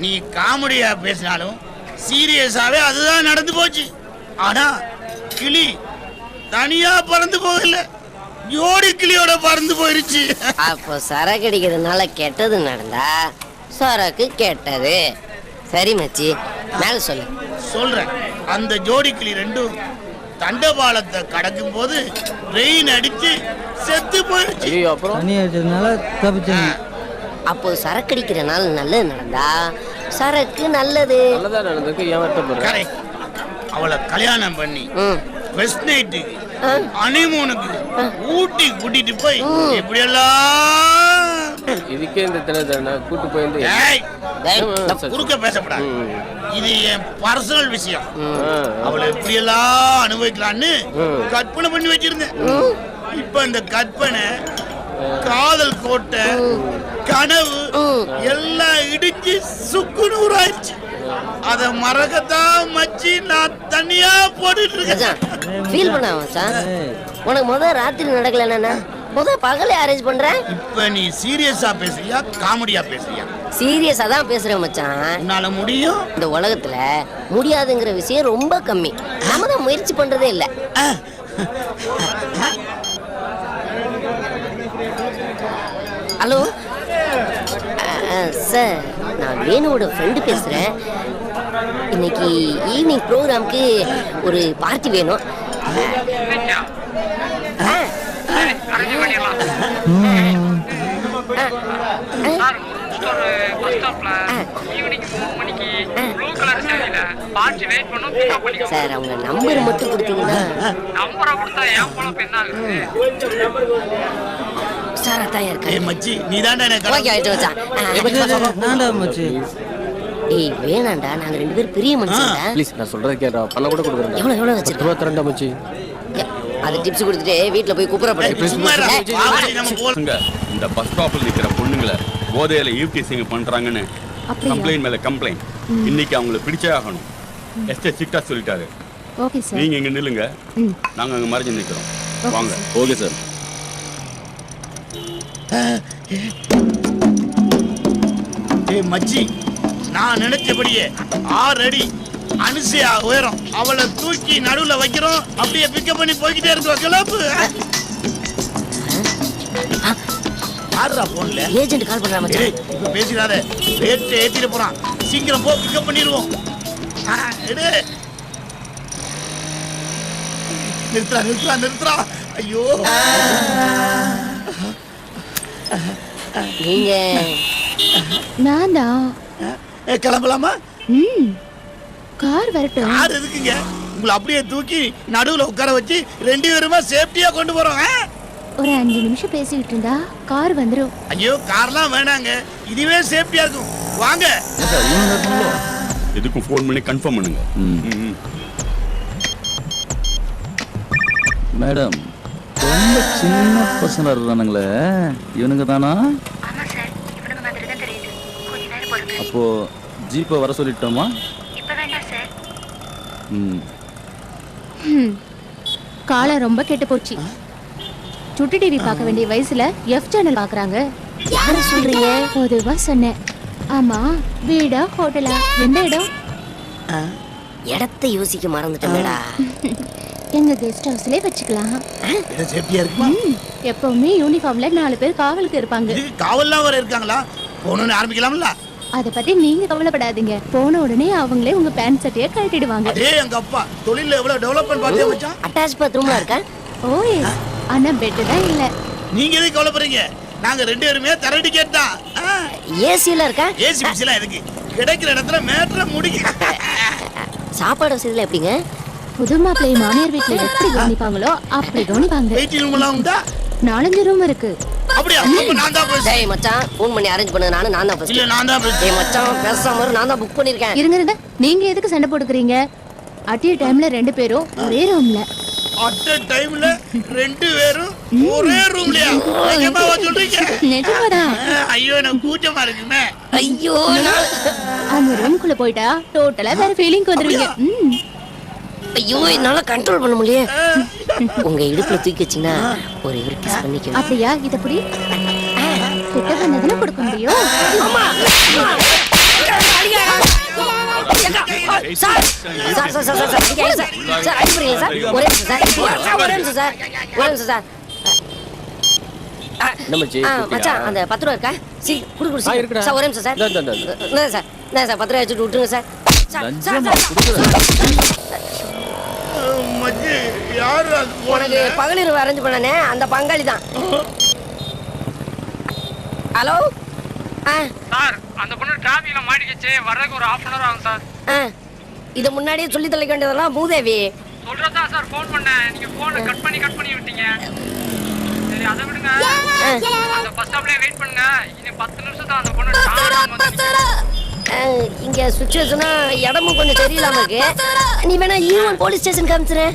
நீ காமெடியா பேசினாலும் சீரியஸாவே அதுதான் நடந்து போச்சு. ஆனா கிளி தனியா பறந்து போகல, ஜோடி கிளியோட பறந்து போயிருச்சு.
அப்போ சரக்கு அடிக்கிறதுனால கெட்டது நடந்தா சரக்கு கெட்டது. சரி மச்சி, மேல சொல்லு.
சொல்றேன். அந்த ஜோடி கிளி ரெண்டும் தண்டபாலத்தை கடக்கும் போது ரெயின் அடிச்சு செத்து போயிருச்சு.
ஐயோ, அப்புறம்
தண்ணி அடிச்சதுனால தப்பிச்சேன்.
அப்போ சரக்கு அடிக்கிறனால நல்லது நடந்தா சரக்கு நல்லது.
நல்லதா நடந்திருக்கு, ஏன் வருத்தப்படுற?
கரெக்ட். அவளை கல்யாணம் பண்ணி
ம்.
வெஸ்ட் நைட்டுக்கு ஹனிமூனுக்கு ஊட்டி கூட்டிட்டு போய் இப்படியெல்லாம்
இதுக்கே இந்த தினத்தன கூட்டு போயிருந்து
ஏய்,
டேய்,
குறுக்க பேசப்படாது. இது என் பர்சனல் விஷயம். அவளை எப்படியெல்லாம் அனுபவிக்கலான்னு கற்பனை பண்ணி வச்சிருந்தேன். இப்ப இந்த கற்பனை, காதல் கோட்டை, கனவு எல்லாம் இடிச்சு சுக்குன்னு ஊராயிடுச்சு. அத மறக்கத்தான் மச்சி நான் தனியா போட்டுட்டு இருக்கேன்.
ஃபீல் பண்ண மச்சான். உனக்கு முதல் ராத்திரி நடக்கலன்னா முதல் பகலே அரேஞ்ச் பண்றேன்.
இப்ப நீ சீரியஸா பேசுறியா காமெடியா பேசுறியா?
சீரியஸா தான் பேசுறேன் மச்சான்.
உன்னால முடியும்.
இந்த உலகத்துல முடியாதுங்கிற விஷயம் ரொம்ப கம்மி. நாம தான் முயற்சி பண்றதே இல்ல. ஹலோ சார், நான் வேணுவோட ஃப்ரெண்டு பேசுறேன். இன்னைக்கு ஈவினிங் ப்ரோக்ராம்க்கு ஒரு பார்ட்டி வேணும். சார், அவங்க நம்பர் மட்டும் கொடுத்தீங்கன்னா. சார் அதான் இருக்கு.
ஏய் மச்சி, நீ தான்டா எனக்கு
ஓகே ஆயிட்டு வச்சான்.
நான்டா மச்சி.
ஏய் வேணாண்டா, நாங்க ரெண்டு பேரும் பெரிய மனுஷங்க.
ப்ளீஸ், நான் சொல்றத கேட்டா பண்ண கூட கொடுக்குறேன்.
எவ்வளவு வச்சிருக்கோம்?
22 மச்சி.
அது டிப்ஸ் கொடுத்துட்டு வீட்ல போய் குப்புறப்படு.
சும்மா இருடா. பாவடி நம்ம போல.
இந்த பஸ் ஸ்டாப்ல நிக்கிற பொண்ணுங்களை போதையில ஈவ்டீசிங் பண்றாங்கன்னு கம்ப்ளைண்ட் மேல கம்ப்ளைண்ட். இன்னைக்கு அவங்கள பிடிச்சே ஆகணும். எஸ்டே சிட்டா சொல்லிட்டாரு.
Okay sir.
நீங்க இங்க நில்லுங்க, நாங்க அங்க மறைஞ்சு நிக்கிறோம். வாங்க.
Okay sir.
ஏய் மச்சி, நான் நினைச்சபடியே 6 அடி அனுசையா உயரம். அவளை தூக்கி நடுவுல வைக்கிறோம், அப்படியே பிக்கப் பண்ணி போய்கிட்டே இருக்கோம். கிளப்பு. ஆடுறா போன்ல.
ஏஜென்ட் கால் பண்றா மச்சான்.
ஏய், இப்ப பேசிடாத. ரேட் ஏத்திட்டு போறான். சீக்கிரம் போ, பிக்கப் பண்ணிடுவோம். எடு. நிறுத்துறா நிறுத்துறா நிறுத்துறா. ஐயோ.
நீங்க
நான் தான்.
கிளம்பலாமா?
கார் வரட்டும்.
யார் எதுக்குங்க? உங்களை அப்படியே தூக்கி நடுவுல உட்கார வச்சு 2 பேருமா சேஃப்டியா கொண்டு போறோம்.
ஒரு 5 நிமிஷம் பேசிக்கிட்டு இருந்தா கார் வந்துரும்.
ஐயோ, கார்லாம் வேணாங்க, இதுவே சேஃப்டியா இருக்கும். வாங்க.
எதுக்கும் ஃபோன் பண்ணி கன்ஃபார்ம் பண்ணுங்க.
மேடம், ரொம்ப சின்ன பசங்க இருந்தானுங்களே, இவனுங்க தானா? அப்போ ஜீப்பை வர சொல்லிட்டோமா?
காலம் ரொம்ப கெட்டு போச்சு. சுட்டி டிவி பார்க்க வேண்டிய வயசுல எஃப் சேனல் பாக்குறாங்க.
யார சொல்றீங்க?
பொதுவா சொன்னேன். ஆமா, வீடா ஹோட்டலா? எந்த இடம்?
இடத்தை யோசிக்க மறந்துட்டேன்டா.
எங்க கெஸ்ட் ஹவுஸ்லயே வச்சுக்கலாம்.
இது சேஃப்டியா இருக்குமா?
எப்பவுமே யூனிஃபார்ம்ல 4 பேர் காவலுக்கு இருப்பாங்க.
இது காவல்லாம் வர இருக்காங்களா? போகணும்னு ஆரம்பிக்கலாம்ல?
அத பத்தி நீங்க கவலைப்படாதீங்க. போன உடனே அவங்களே உங்க பேண்ட் சட்டையை கழட்டிடுவாங்க.
அதே எங்க அப்பா தொழில எவ்வளவு டெவலப்மென்ட் பார்த்தே வச்சான்.
அட்டாச் பாத்ரூம்ல இருக்கா?
ஓய், ஆனா பெட் தான் இல்ல.
நீங்க எதுக்கு கவலைப்படுறீங்க? நாங்க 2 பேருமே தர டிக்கெட் தான்.
ஏசில இருக்கா?
ஏசி பிசிலாம் எதுக்கு? கிடைக்கிற இடத்துல மேட்ர முடிக்க.
சாப்பாடு வசதில எப்படிங்க?
புது மாப்பிள்ளை மாமியார் வீட்டுல எப்படி கவனிப்பாங்களோ அப்படி கவனிப்பாங்க.
வெயிட்டிங் ரூம் எல்லாம் உண்டா?
4 ரூம் இருக்கு.
அப்படியே அப்ப நான் தான் பேசுறேன்.
டேய் மச்சான், ஃபோன் பண்ணி அரேஞ்ச் பண்ணு. நான் தான் ஃபர்ஸ்ட்.
இல்ல நான் தான் பேசுறேன்.
டேய் மச்சான், பேசாம இரு. நான் தான் புக் பண்ணிருக்கேன்.
இருங்க இருங்க, நீங்க எதுக்கு சண்டை போட்டுக்கிறீங்க? அட்டிய டைம்ல 2 பேரும் ஒரே ரூம்ல.
அட் அ டைம்ல 2 பேரும் ஒரே ரூம்லயா? நிஜமாவா சொல்றீங்க?
நிஜமாதான்.
ஐயோ எனக்கு கூச்சமா இருக்குமே.
ஐயோ
அந்த ரூம்குள்ள போயிட்டா டோட்டலா வேற ஃபீலிங் வந்துருவீங்க.
ஐயோ என்னால கண்ட்ரோல் பண்ண முடியல. உங்க இடுப்புல தூக்கி வச்சீங்கன்னா ஒரு இவர் கிஸ் பண்ணிக்க.
அப்படியா? இத புடி. கிட்ட பண்ணதுல கொடுக்க முடியும்.
அந்த 10 ரூபா இருக்கா? சார் ஒரே நிமிஷம் சார். சார் 10 ரூபா வச்சுட்டு விட்டுருங்க சார்.
மச்சி யாரு அது?
உனக்கு பகலிரவு அரேஞ்ச் பண்ணனே அந்த பங்காளி தான். ஹலோ
சார் அந்த பொண்ணு டிராபிக்ல மாட்டிக்கிச்சு, வரதுக்கு ஒரு 1/2 hour ஆகும் சார்.
இத முன்னாடியே சொல்லி தொலைக்க வேண்டியதெல்லாம் மூதேவி.
சொல்றதா சார் ஃபோன் பண்ணேன், நீங்க போனை கட் பண்ணி விட்டீங்க. சரி அதை விடுங்க, அந்த பஸ் ஸ்டாப்லயே வெயிட் பண்ணுங்க. இன்னும் 10 நிமிஷம் தான் அந்த பொண்ணு.
இங்க சுச்சுவேஷனா இடமும் கொஞ்சம் சரியில்லாம இருக்கு. நீ வேணா ஈவன் போலீஸ் ஸ்டேஷன் காமிச்சிரு.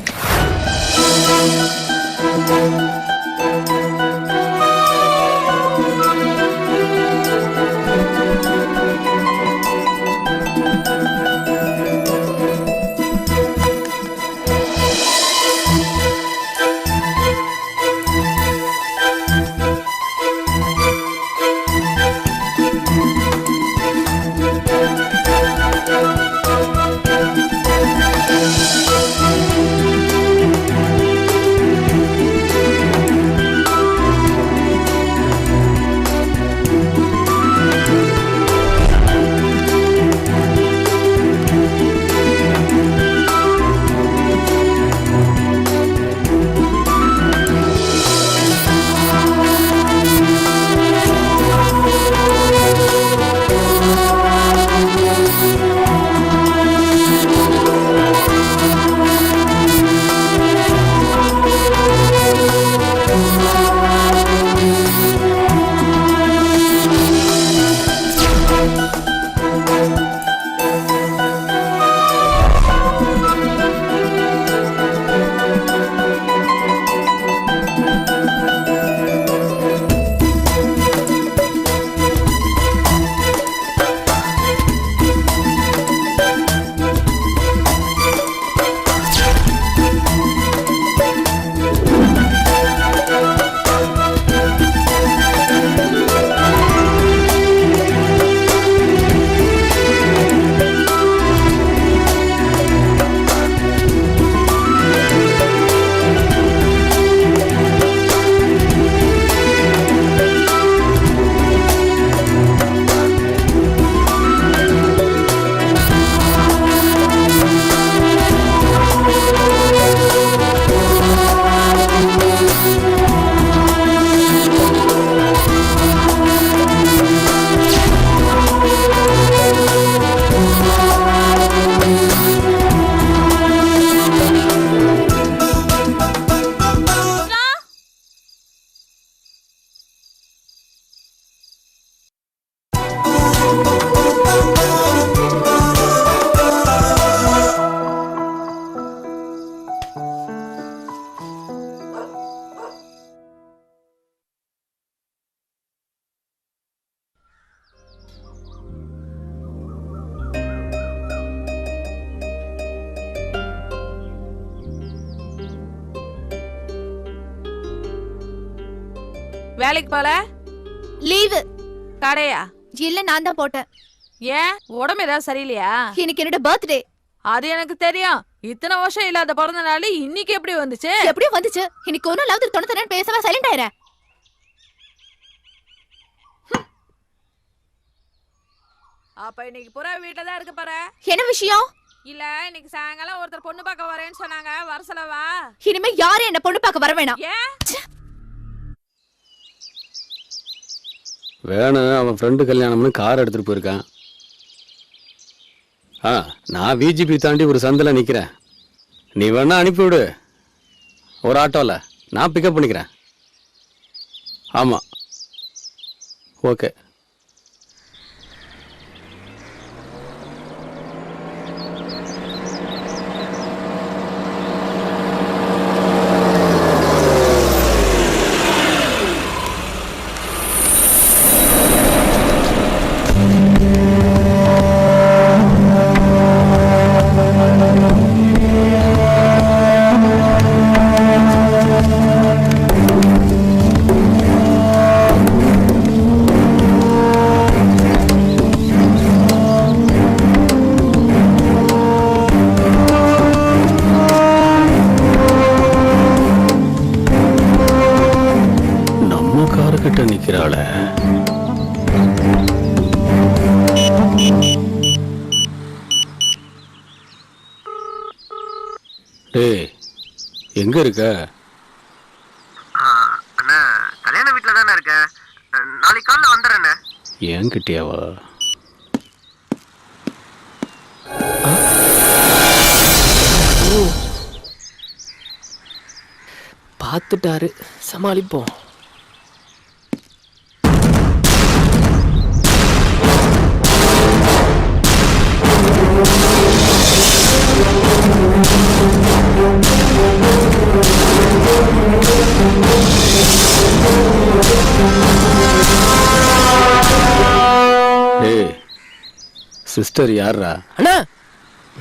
வேலைக்கு போல?
லீவு.
கடையா?
இல்ல நான் தான் போட்டேன்.
ஏன் உடம்பு ஏதாவது சரியில்லையா?
இன்னைக்கு என்னோட பர்த்டே.
அது எனக்கு தெரியும். இத்தனை வருஷம் இல்லாத பிறந்த நாள் இன்னைக்கு எப்படி வந்துச்சு?
எப்படி வந்துச்சு? இன்னைக்கு ஒரு நாள் தொண்ணூத்தி பேசாம சைலண்ட் ஆயிரேன்.
அப்ப இன்னைக்கு புறா வீட்டுல தான் இருக்க பாரு.
என்ன விஷயம்?
இல்ல இன்னைக்கு சாயங்காலம் ஒருத்தர் பொண்ணு பார்க்க வரேன்னு சொன்னாங்க, வர சொல்லவா?
இனிமே யாரும் என்ன பொண்ணு பார்க்க வர வேணாம்.
ஏன்?
வேணும், அவன் ஃப்ரெண்டு கல்யாணம்னு கார் எடுத்துட்டு போயிருக்கான். நான் விஜிபி தாண்டி ஒரு சந்தில் நிற்கிறேன். நீ வேணா அனுப்பிவிடு ஒரு ஆட்டோவில், நான் பிக்கப் பண்ணிக்கிறேன். ஆமாம், ஓகே. டேய் எங்க இருக்க?
அண்ணா கல்யாண வீட்டில் தானே இருக்கேன். நாளைக்கு காலைல வந்துடுறேண்ணே.
ஏன் கிட்டியாவா?
பார்த்துட்டாரு, சமாளிப்போம்.
டேய் சிஸ்டர் யாரா?
அண்ணா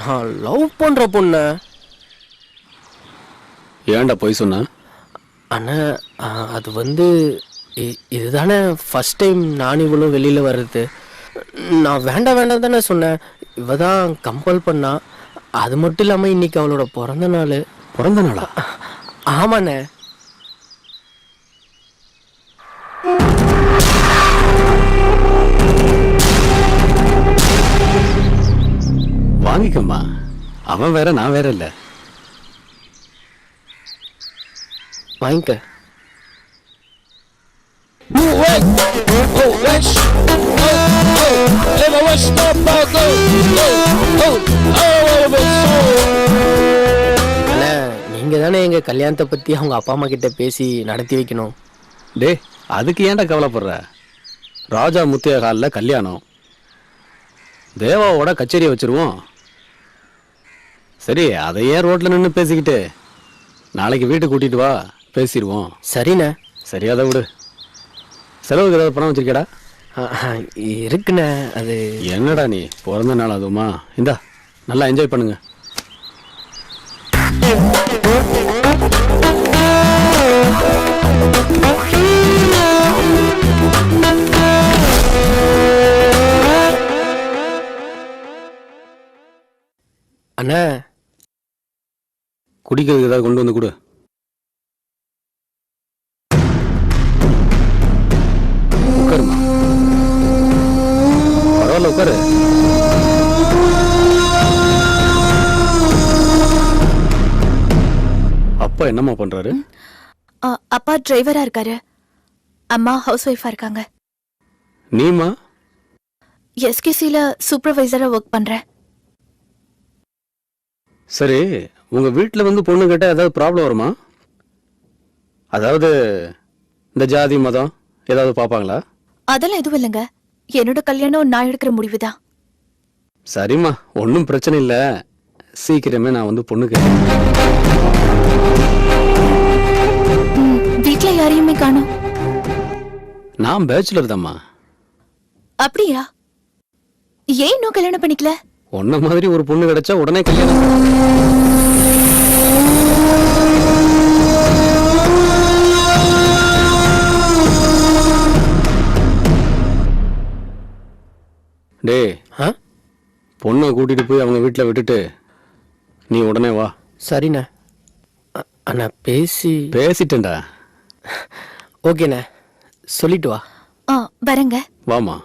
நான் லவ் பண்ற பொண்ணு.
ஏன்டா போய் சொன்ன?
அண்ணா அது வந்து இதுதானே ஃபர்ஸ்ட் டைம் நான் இவளும் வெளியில் வர்றது. நான் வேண்டாம் வேண்டாம் தானே சொன்னேன். இவ தான் கம்பல் பண்ணா. அது மட்டும் இல்லாமல் இன்னைக்கு அவளோட பிறந்த நாள்.
பிறந்த நாளா?
ஆமாண்ணே.
வாங்கிக்கம்மா. அவன் வேற நான் வேற இல்லை.
வாங்கிக்க. அண்ணா நீங்க தானே எங்க கல்யாணத்தை பத்தி அவங்க அப்பா அம்மா கிட்ட பேசி நடத்தி வைக்கணும்.
டே அதுக்கு ஏன்டா கவலைப்படுற? ராஜா முத்தைய ஹாலில் கல்யாணம். தேவாவோட கச்சேரியை வச்சிருவோம். சரி அதை ஏன் ரோட்ல நின்று பேசிக்கிட்டு, நாளைக்கு வீட்டுக்கு கூட்டிட்டு வா, பேசிடுவோம்.
சரிண்ணே.
சரி அதை விடு. செலவுக்கு ஏதாவது பணம் வச்சிருக்கேடா?
இருக்குண்ணே. அது
என்னடா நீ பிறந்த நாள் அதுவுமா? இந்தா நல்லா என்ஜாய் பண்ணுங்க.
அண்ணா
குடிக்கிறதுக்கு ஏதாவது கொண்டு வந்து கொடு. உட்காருமா. பரவாயில்ல உட்காரு. அப்பா என்னம்மா பண்றாரு?
அப்பா டிரைவரா இருக்காரு, அம்மா ஹவுஸ் ஒய்ஃபா இருக்காங்க.
நீமா?
எஸ்கேசில சூப்பர்வைசரா ஒர்க் பண்றேன்.
சரி உங்க வீட்டில் வந்து பொண்ணு கேட்டா ஏதாவது ப்ராப்ளம் வருமா? அதாவது இந்த ஜாதி மதம் ஏதாவது பார்ப்பாங்களா?
அதெல்லாம் எதுவும் இல்லைங்க. என்னோட கல்யாணம் நான் எடுக்கிற முடிவுதான்.
சரிம்மா ஒன்றும் பிரச்சனை இல்லை. சீக்கிரமே நான் வந்து பொண்ணு கேட்டேன்.
வீட்ல யாரையுமே காணோம்.
நான் பேச்சுலர் தாம்மா.
அப்படியா? ஏன் இன்னும் கல்யாணம் பண்ணிக்கல?
உன்ன மாதிரி ஒரு பொண்ணு கிடைச்சா உடனே கல்யாணம். டேய் பொண்ணை கூட்டிட்டு போய் அவங்க வீட்டில் விட்டுட்டு நீ உடனே வா.
சரிண்ணே. அண்ணா
பேசிட்டேன்டா.
ஓகேண்ணே, சொல்லிட்டு வா.
வரேங்க.
வாமா.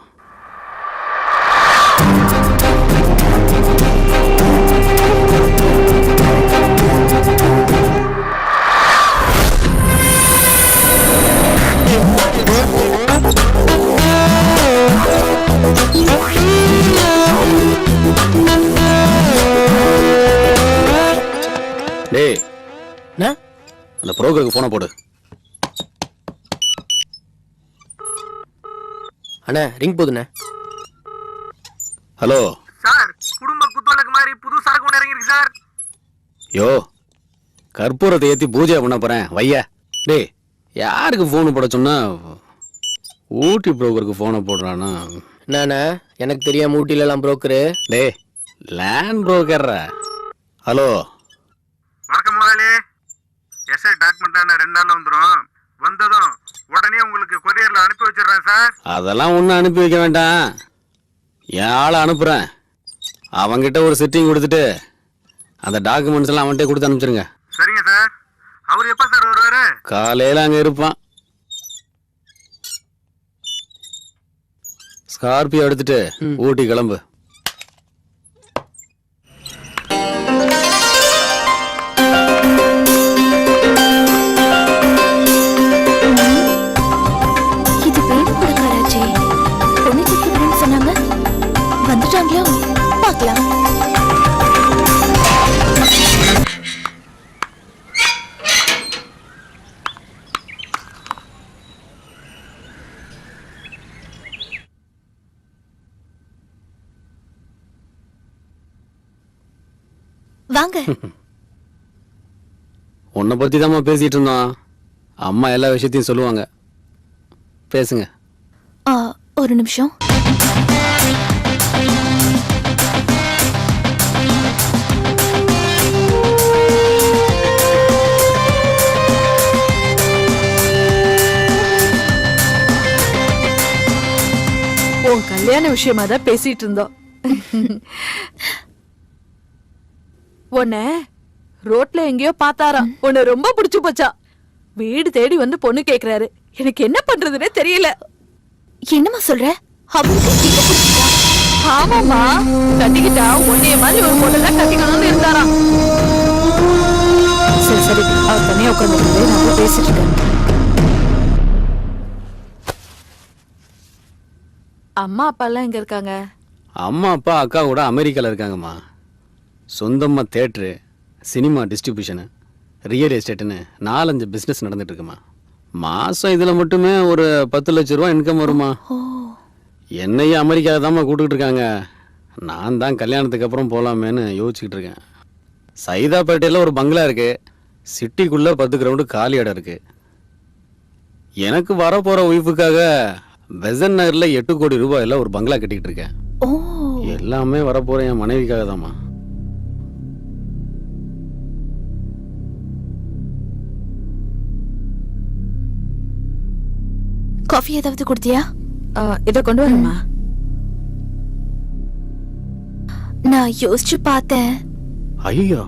டேய் அந்த புரோக்கருக்கு போன போடு.
அண்ணா ரிங் போதுண்ணே.
ஹலோ
சார், குடும்ப குத்துவலுக்கு மாதிரி புது சரக்கு ஒன்று இறங்கிருக்கு சார்.
யோ கற்பூரத்தை ஏற்றி பூஜை பண்ண போறேன் வையா. டேய் யாருக்கு ஃபோனு போட சொன்னா? ஊட்டி புரோக்கருக்கு ஃபோனை போடுறானா?
நானே எனக்கு தெரியாம ஊட்டிலலாம் புரோக்கரு.
டே லேண்ட் புரோக்கர்ரா. ஹலோ
வணக்கம் முதலாளி. எஸ்ஐ டாக்குமெண்ட் 2 நாள்ல வந்துடும். வந்ததும் உடனே உங்களுக்கு கொரியர்ல அனுப்பி வச்சிடுறேன் சார்.
அதெல்லாம் ஒன்றும் அனுப்பி வைக்க வேண்டாம். என் ஆளை அனுப்புகிறேன். அவங்கிட்ட ஒரு செட்டிங் கொடுத்துட்டு அந்த டாக்குமெண்ட்ஸ் எல்லாம் அவன்கிட்ட கொடுத்து அனுப்பிச்சிருங்க.
சரிங்க சார். அவர் எப்ப சார் வருவாரு?
காலையில் அங்கே இருப்பான். ஸ்கார்பியோ எடுத்துட்டு ஊட்டி கிளம்பு.
வாங்க.
உன்னை பத்தி தாம்மா பேசிட்டு இருந்தோம். அம்மா எல்லா விஷயத்தையும் சொல்லுவாங்க, பேசுங்க.
ஒரு நிமிஷம்.
உன் கல்யாண விஷயமா தான் பேசிட்டு இருந்தோம். உன்னை ரோட்ல எங்கேயோ பார்த்தாராம், உன்னை ரொம்ப பிடிச்சு போச்சா. வீடு தேடி வந்து பொண்ணு கேக்குறாரு. எனக்கு என்ன பண்றதுன்னே தெரியல.
என்னம்மா சொல்ற?
ஆமாமா, கட்டிக்கிட்டா உன்னைய மாதிரி ஒரு பொண்ணெல்லாம் கட்டிக்கணும்னு இருந்தாராம். சரி சரி, அவர் தனியா உட்காந்து நான் பேசிட்டு இருக்கேன். அம்மா அப்பா எல்லாம் எங்க இருக்காங்க?
அம்மா அப்பா அக்கா கூட அமெரிக்காவில் இருக்காங்கம்மா. சொந்தமாக தேட்ரு, சினிமா டிஸ்ட்ரிபியூஷனு, ரியல் எஸ்டேட்டுன்னு 4-5 பிஸ்னஸ் நடந்துட்டு இருக்குமா. மாதம் இதில் மட்டுமே ஒரு 10 லட்ச ரூபா இன்கம் வருமா. என்னையும் அமெரிக்காவில் தான்மா கூப்பிட்டுக்கிட்டு இருக்காங்க. நான் தான் கல்யாணத்துக்கு அப்புறம் போகலாமேன்னு யோசிச்சுக்கிட்டு இருக்கேன். சைதாப்பேட்டையில் ஒரு பங்களா இருக்குது. சிட்டிக்குள்ளே 10 கிரவுண்டு காலி இடம் இருக்குது. எனக்கு வரப்போகிற ஒய்ஃபுக்காக பெசன் நகரில் 8 கோடி ரூபாயில் ஒரு பங்களா கட்டிக்கிட்டு இருக்கேன். எல்லாமே வரப்போகிற என் மனைவிக்காக தான்மா.
காஃபி ஏதாவது குடுத்தியா?
இத கொண்டு வரமா?
நான் யோசிச்சு பார்த்தேன்.
ஐயோ,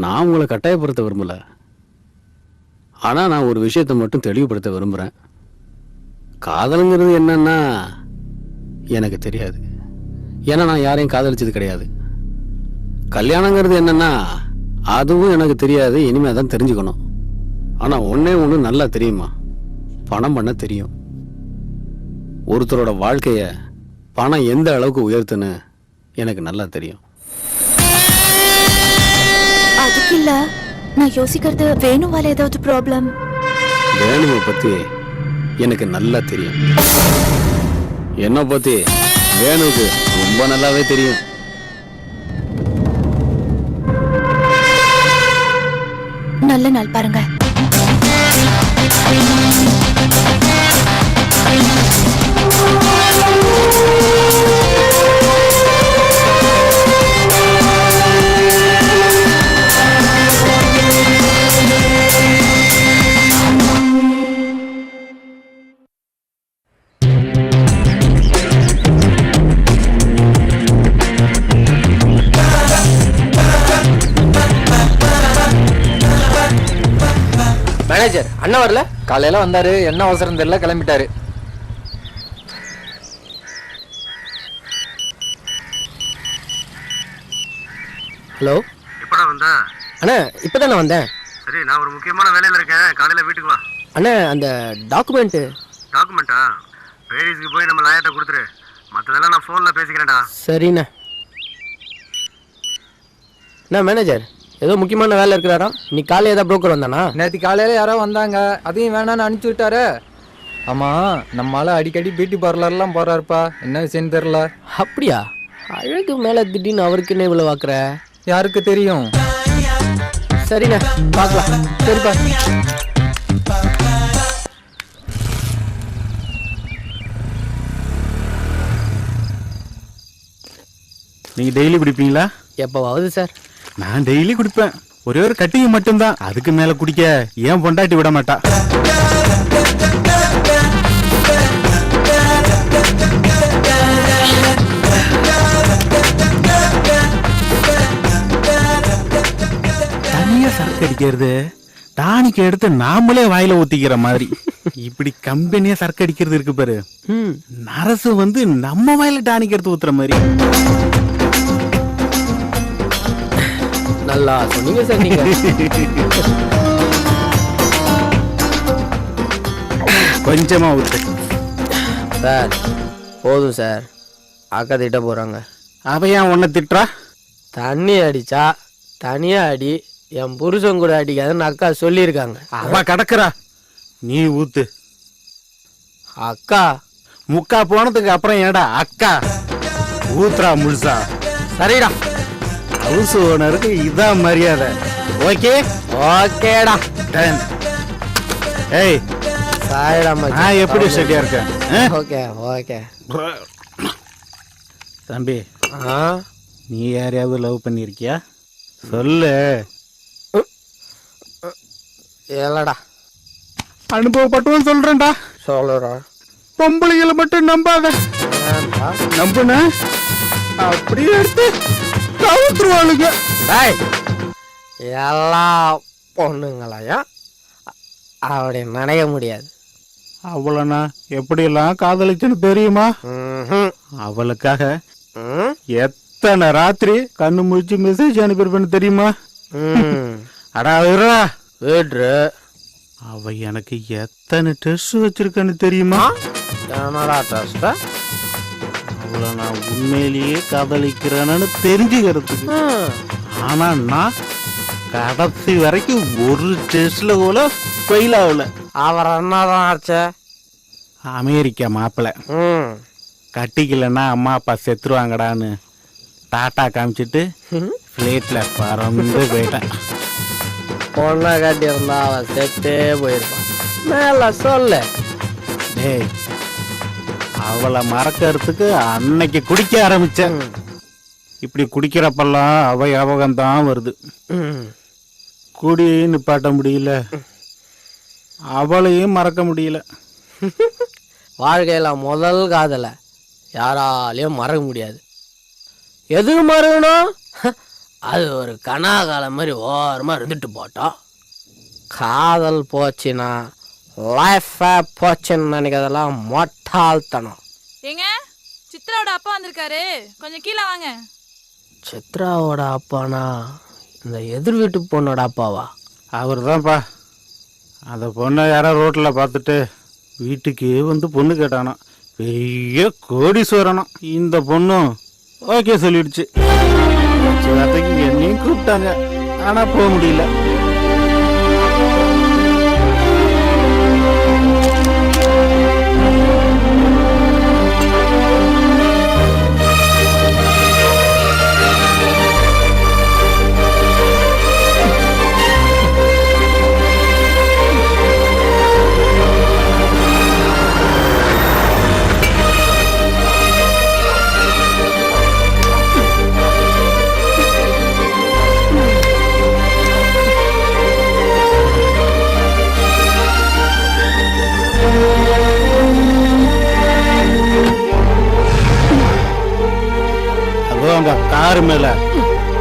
நான் உங்களை கட்டாயப்படுத்த விரும்பல. ஆனா நான் ஒரு விஷயத்தை மட்டும் தெளிவுபடுத்த விரும்புறேன். காதலுங்கிறது என்னன்னா எனக்கு தெரியாது. ஏன்னா நான் யாரையும் காதலிச்சது கிடையாது. கல்யாணங்கிறது என்னன்னா அதுவும் எனக்கு தெரியாது. இனிமே தான் தெரிஞ்சுக்கணும். ஆனா ஒன்னே ஒன்று நல்லா தெரியுமா, பணம் பண்ண தெரியும். ஒருத்தரோட வாழ்க்கைய பணம் எந்த அளவுக்கு உயர்த்துன்னு எனக்கு நல்லா தெரியும்.
அதுக்கு இல்ல, நான் யோசிக்கிறது வேணுவால ஏதாவது ப்ராப்ளம்.
வேணுவை பத்தி எனக்கு நல்லா தெரியும். என்ன பத்தி வேணுக்கு ரொம்ப நல்லாவே தெரியும்.
நல்ல நாள் பாருங்க.
மேனேஜர் அண்ணா வரல?
காலையில வந்தாரு, என்ன அவசரம் தெரியல, கிளம்பிட்டாரு.
ஹலோ,
எப்படா வந்த?
அண்ணா இப்பதான் நான் வந்தேன்.
சரி, நான் ஒரு முக்கியமான வேலையில இருக்கேன். காலையில வீட்டுக்கு வா.
அண்ணா அந்த டாக்குமெண்ட்.
டாக்குமெண்டா? பேரிஸ்க்கு போய் நம்ம லாயர்ட்ட கொடுத்துரு. மற்றதெல்லாம் நான் ஃபோனில் பேசிக்கிறேன்டா.
சரிண்ணா. அண்ணா மேனேஜர் ஏதோ முக்கியமான வேலை இருக்கிறாரா? இன்னைக்கு காலையில் ஏதாவது புரோக்கர் வந்தானா?
நேற்று காலையில யாரோ வந்தாங்க, அதையும் வேணான்னு அனுப்பிச்சு விட்டாரு. ஆமா, நம்மளால அடிக்கடி பியூட்டி பார்லர்லாம் போறாருப்பா, என்ன விஷயம் தெரியல.
அப்படியா? அழகு மேல திடீர்னு அவருக்கு என்ன இவ்வளவு வாக்குற?
யாருக்கு தெரியும்.
சரிண்ணா, பார்க்கலாம்.
சரிப்பா.
நீங்க டெய்லி குடிப்பீங்களா?
எப்பவாவது சார்.
நான் டெய்லி குடிப்பேன். ஒரே ஒரு கட்டிங் மட்டும்தான், அதுக்கு மேல குடிக்க ஏன் பொண்டாட்டி விட மாட்டா. தனியா சரக்கு அடிக்கிறது டானிக்கு எடுத்து நாமளே வாயில ஊத்திக்கிற மாதிரி. இப்படி கம்பெனியா சரக்கு அடிக்கிறது இருக்கு பாரு, நரசு வந்து நம்ம வாயில டானிக்கு எடுத்து ஊத்துற மாதிரி.
நல்லா சொன்னீங்க சார் நீங்க.
கொஞ்சமா ஊத்து
சார். போதும் சார், அக்கா திட்ட போறாங்க.
அவ ஏன் உன்னை திட்டுறா?
தண்ணி அடிச்சா தனியா அடி, என் புருஷன் கூட அடிக்காதுன்னு அக்கா சொல்லியிருக்காங்க.
அவ கடக்குறா, நீ ஊத்து.
அக்கா
முக்கா போனதுக்கு அப்புறம் ஏடா அக்கா ஊத்துறா முழுசா.
சரிடா.
ஹவுஸ் ஓனருக்கு இதான் மரியாதை. ஓகே
ஓகேடா.
டன். ஏய்
சாரிடா மச்சி.
நான் எப்படி செட்டியா இருக்கேன்?
Okay okay.
தம்பி,
ஆ
நீ யாரையாவது லவ் பண்ணியிருக்கியா? சொல்லு.
இல்லடா.
அனுபவப்பட்டவன் சொல்றேன்டா.
சொல்லுடா.
பொம்பளைகளை மட்டும் நம்பாத.
ஏன்டா?
நம்புன அப்படியே எடுத்து கவுத்துருவாளுங்க.
டேய், எல்லா பொண்ணுங்களையும் அப்படி நினைக்க முடியாது.
அவளை நான் எப்படியெல்லாம் காதலிச்சுன்னு தெரியுமா?
ம்ஹும்.
அவளுக்காக
ம்,
எத்தனை ராத்திரி கண்ணு முடிச்சு மெசேஜ் அனுப்பியிருப்பேன்னு தெரியுமா?
ம்.
அடா விடுறா.
வீட்ரு.
அவ எனக்கு எத்தனை டெஸ்ட் வச்சிருக்கேன்னு தெரியுமா?
என்னடா டெஸ்ட்?
அவளை நான் உண்மையிலேயே காதலிக்கிறேன்னு தெரிஞ்சுக்கிறதுக்கு. ஆனா நான் கடைசி வரைக்கும் ஒரு டெஸ்ட்ல கூட ஃபெயில் ஆகல.
அவர் என்னதான் ஆச்சு?
அமெரிக்கா மாப்பிள்ளை
ம்.
கட்டிக்கலன்னா அம்மா அப்பா செத்துருவாங்கடான்னு டாட்டா காமிச்சிட்டு ஃப்ளைட்ல பறந்து போயிட்டேன்.
பொண்ணை கட்டியிருந்தா அவன் செத்தே போயிருப்பான். மேல சொல்லு.
டேய், அவளை மறக்கிறதுக்கு அன்னைக்கு குடிக்க ஆரம்பிச்சேன். இப்படி குடிக்கிறப்பெல்லாம் அவ ஞாபகம் தான் வருது.
ம்.
குடி நிப்பாட்ட முடியல, அவளையும் மறக்க முடியல.
வாழ்க்கையில் முதல் காதலை யாராலையும் மறக்க முடியாது. எதுக்கு மறக்கணும்? அது ஒரு கனாகாலம் மாதிரி ஓரமாக இருந்துட்டு போட்டோம். காதல் போச்சுன்னா லைஃபை போச்சுன்னு நினைக்கிறதெல்லாம் மொட்டாள்தனம்.
ஏங்க, சித்ராவோட அப்பா வந்திருக்காரு, கொஞ்சம் கீழே வாங்க.
சித்ராவோட அப்பானா இந்த எதிர் வீட்டு பொண்ணோட அப்பாவா?
அவர் தான்ப்பா. அந்த பொண்ணை யாரோ ரோட்டில் பார்த்துட்டு வீட்டுக்கே வந்து பொண்ணு கேட்டானோ. பெரிய கோடீஸ்வரனும். இந்த பொண்ணும் ஓகே சொல்லிடுச்சு. வார்த்தைக்கு என்னையும் கூப்பிட்டாங்க, ஆனால் போக முடியல. அந்த காரு மேல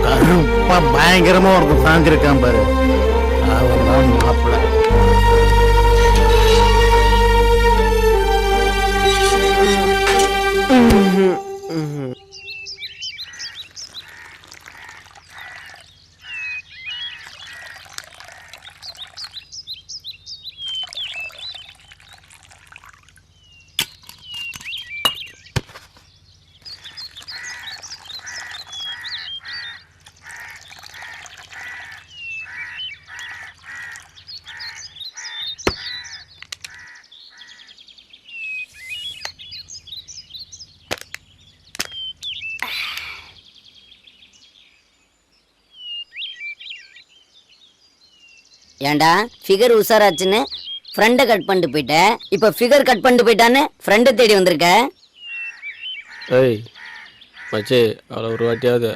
கருப்பா பயங்கரமா ஒருத்தன் சாஞ்சிருக்கான் பாரு, அவன் தான் மாப்பிள்ளை.
ஏண்டா ஃபிகர் உஷாராச்சுன்னு ஃப்ரெண்டை கட் பண்ணிட்டு போயிட்டேன், இப்போ ஃபிகர் கட் பண்ணிட்டு போயிட்டான்னு ஃப்ரெண்டை தேடி வந்திருக்க.
ஏய் மச்சி, அவ்வளோ ஒரு வாட்டியாவது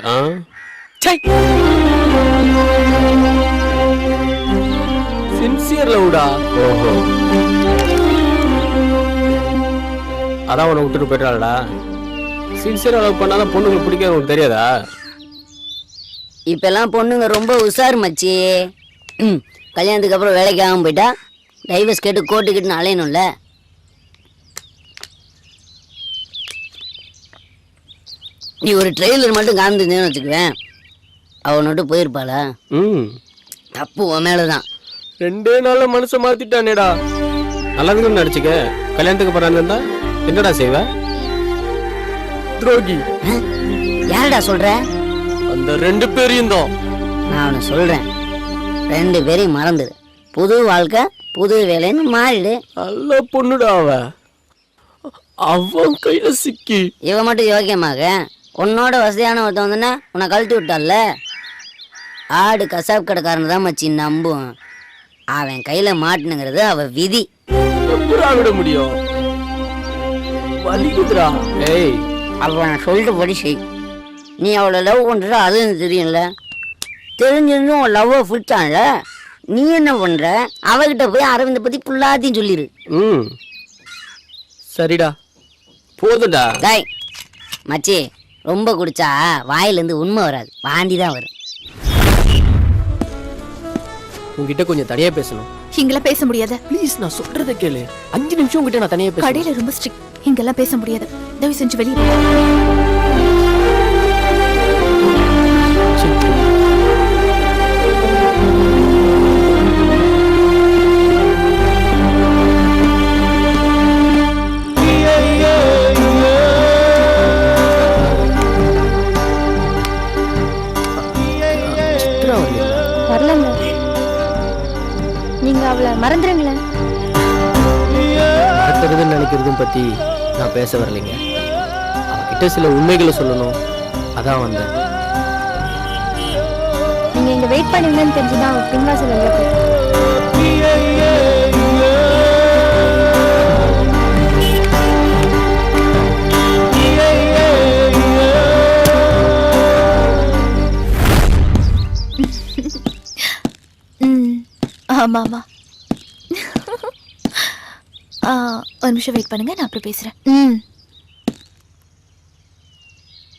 சின்சியர் லவ்டா. ஓஹோ, அதான் உன்னை விட்டுட்டு போயிட்டாளடா. சின்சியராக லவ் பண்ணாதான் பொண்ணுங்களுக்கு பிடிக்காது, உனக்கு தெரியாதா?
இப்பெல்லாம் பொண்ணுங்க ரொம்ப உஷார் மச்சி. கல்யாணத்துக்கு அப்புறம் வேலைக்கு ஆகாம போயிட்டா டைவர்ஸ் கேட்டு கோர்ட்டுக்கிட்டுன்னு அலையணும்ல. நீ ஒரு ட்ரெயிலர் மட்டும் காமிச்சிருந்தேன்னு வச்சுக்குவேன், அவனோட்டு போயிருப்பாளா? தப்பு உன் மேலதான்.
2 நாள்ல மனுஷன் மாத்திட்டானேடா. நல்லதுன்னு நடிச்சுக்க. கல்யாணத்துக்கு அப்புறம் இருந்தா என்னடா செய்வ? துரோகி.
யாரடா சொல்ற?
அந்த 2 பேரையும் தான்.
நான் அவனை சொல்றேன், 2 பேரையும் மறந்துடு. புது வாழ்க்கை புது வேலைன்னு மாறிடு.
நல்ல பொண்ணுடா அவன் கையில சிக்கி.
இவன் மட்டும் யோக்கியமாக உன்னோட வசதியான ஒருத்தன் வந்தோன்னா உன்னை கழட்டி விட்டால. ஆடு கசாப் கடைக்காரன் தான் மச்சி நம்பும். அவன் கையில மாட்டுனுங்கிறது அவ விதி.
எப்படா விட முடியும்? வலிக்குதுடா.
ஏய், அவன் சொல்லிட்டு படி செய். நீ அவளை லவ் பண்ற அது எனக்கு தெரியும்ல. தெரிஞ்சிருந்தும் உன் லவ்வை ஃபுட்டான்ல. நீ என்ன பண்ற? அவகிட்ட போய் அரவிந்த பத்தி புல்லாத்தையும் சொல்லிடு.
சரிடா, போதும்டா.
டேய் மச்சி, ரொம்ப குடிச்சா வாயிலேருந்து உண்மை வராது, வாந்தி தான் வரும்.
உங்ககிட்ட கொஞ்சம் தனியா பேசணும்.
இங்கெல்லாம் பேச முடியாது.
ப்ளீஸ், நான் சொல்றத கேளு. 5 நிமிஷம் உங்ககிட்ட நான் தனியா பேசணும்.
கடையில ரொம்ப ஸ்ட்ரிக்ட். இங்கெல்லாம் பேச முடியாது. தயவு செஞ்சு வெளியே போ. வரலங்க, நீங்க அவளை மறந்துடுங்களேன்.
மறக்கிறதுன்னு நினைக்கிறதும் பத்தி நான் பேச வரலைங்க. அவகிட்ட சில உண்மைகளை சொல்லணும், அதான் வந்தேன்.
நீங்க இங்க வெயிட் பண்ணுவீங்கன்னு தெரிஞ்சுதான் அவ பின்வாசல் வெளியே போயிட்டா. ஆமா ஆமா. ஒரு நிமிஷம் வெயிட் பண்ணுங்க, நான் அப்புறம் பேசுறேன்.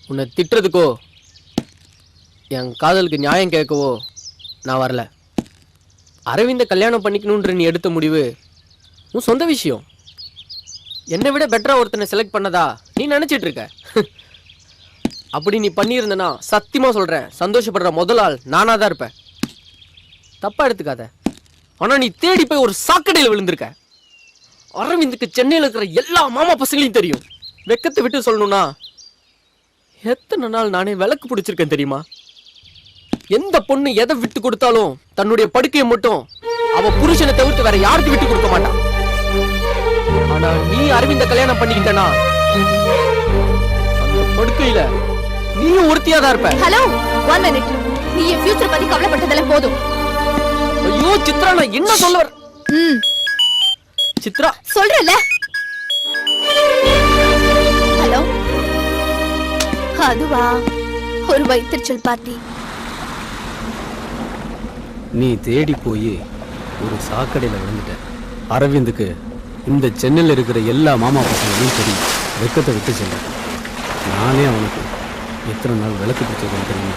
உன்னை திட்டுறதுக்கோ என் காதலுக்கு நியாயம் கேட்கவோ நான் வரல. அரவிந்த கல்யாணம் பண்ணிக்கணுன்ற நீ எடுத்த முடிவு உன் சொந்த விஷயம். என்னை விட பெட்டரா ஒருத்தனை செலக்ட் பண்ணதா நீ நினைச்சிட்டு இருக்க. அப்படி நீ பண்ணியிருந்தனா சத்தியமா சொல்றேன், சந்தோஷப்படுற முதல் ஆள் நானா தான் இருப்பேன். தப்பா எடுத்துக்காத. ஆனா நீ தேடி போய் ஒரு சாக்கடையில் விழுந்திருக்க. அரவிந்துக்கு சென்னையில் இருக்கிற எல்லா மாமா பசங்களையும் தெரியும். வெக்கத்தை விட்டு சொல்லணும்னா எத்தனை நாள் நானே விளக்கு பிடிச்சிருக்கேன் தெரியுமா? எந்த பொண்ணு எதை விட்டு கொடுத்தாலும் தன்னுடைய படுக்கையை மட்டும் அவ புருஷனை தவிர்த்து வேற யாருக்கு விட்டு கொடுக்க மாட்டான். ஆனா நீ அரவிந்த கல்யாணம் பண்ணிக்கிட்டனா அந்த படுக்கையில நீயும் ஒருத்தியாதான் இருப்ப.
Hello, 1 minute. நீ என் ஃபியூச்சர் பத்தி கவலைப்பட்டதெல்லாம் போதும்.
ஐயோ சித்ரா, நான் என்ன சொல்ல வர? சித்ரா
சொல்றல. ஹலோ, அதுவா ஒரு வயிற்றுச்சல் பார்ட்டி.
நீ தேடி போய் ஒரு சாக்கடையில் விழுந்துட்ட. அரவிந்துக்கு இந்த சென்னையில் இருக்கிற எல்லா மாமா பசங்களையும் தெரியும். வெக்கத்தை விட்டு சொல்ல. நானே அவனுக்கு எத்தனை நாள் விளக்கு பிடிச்சது தெரியுமா?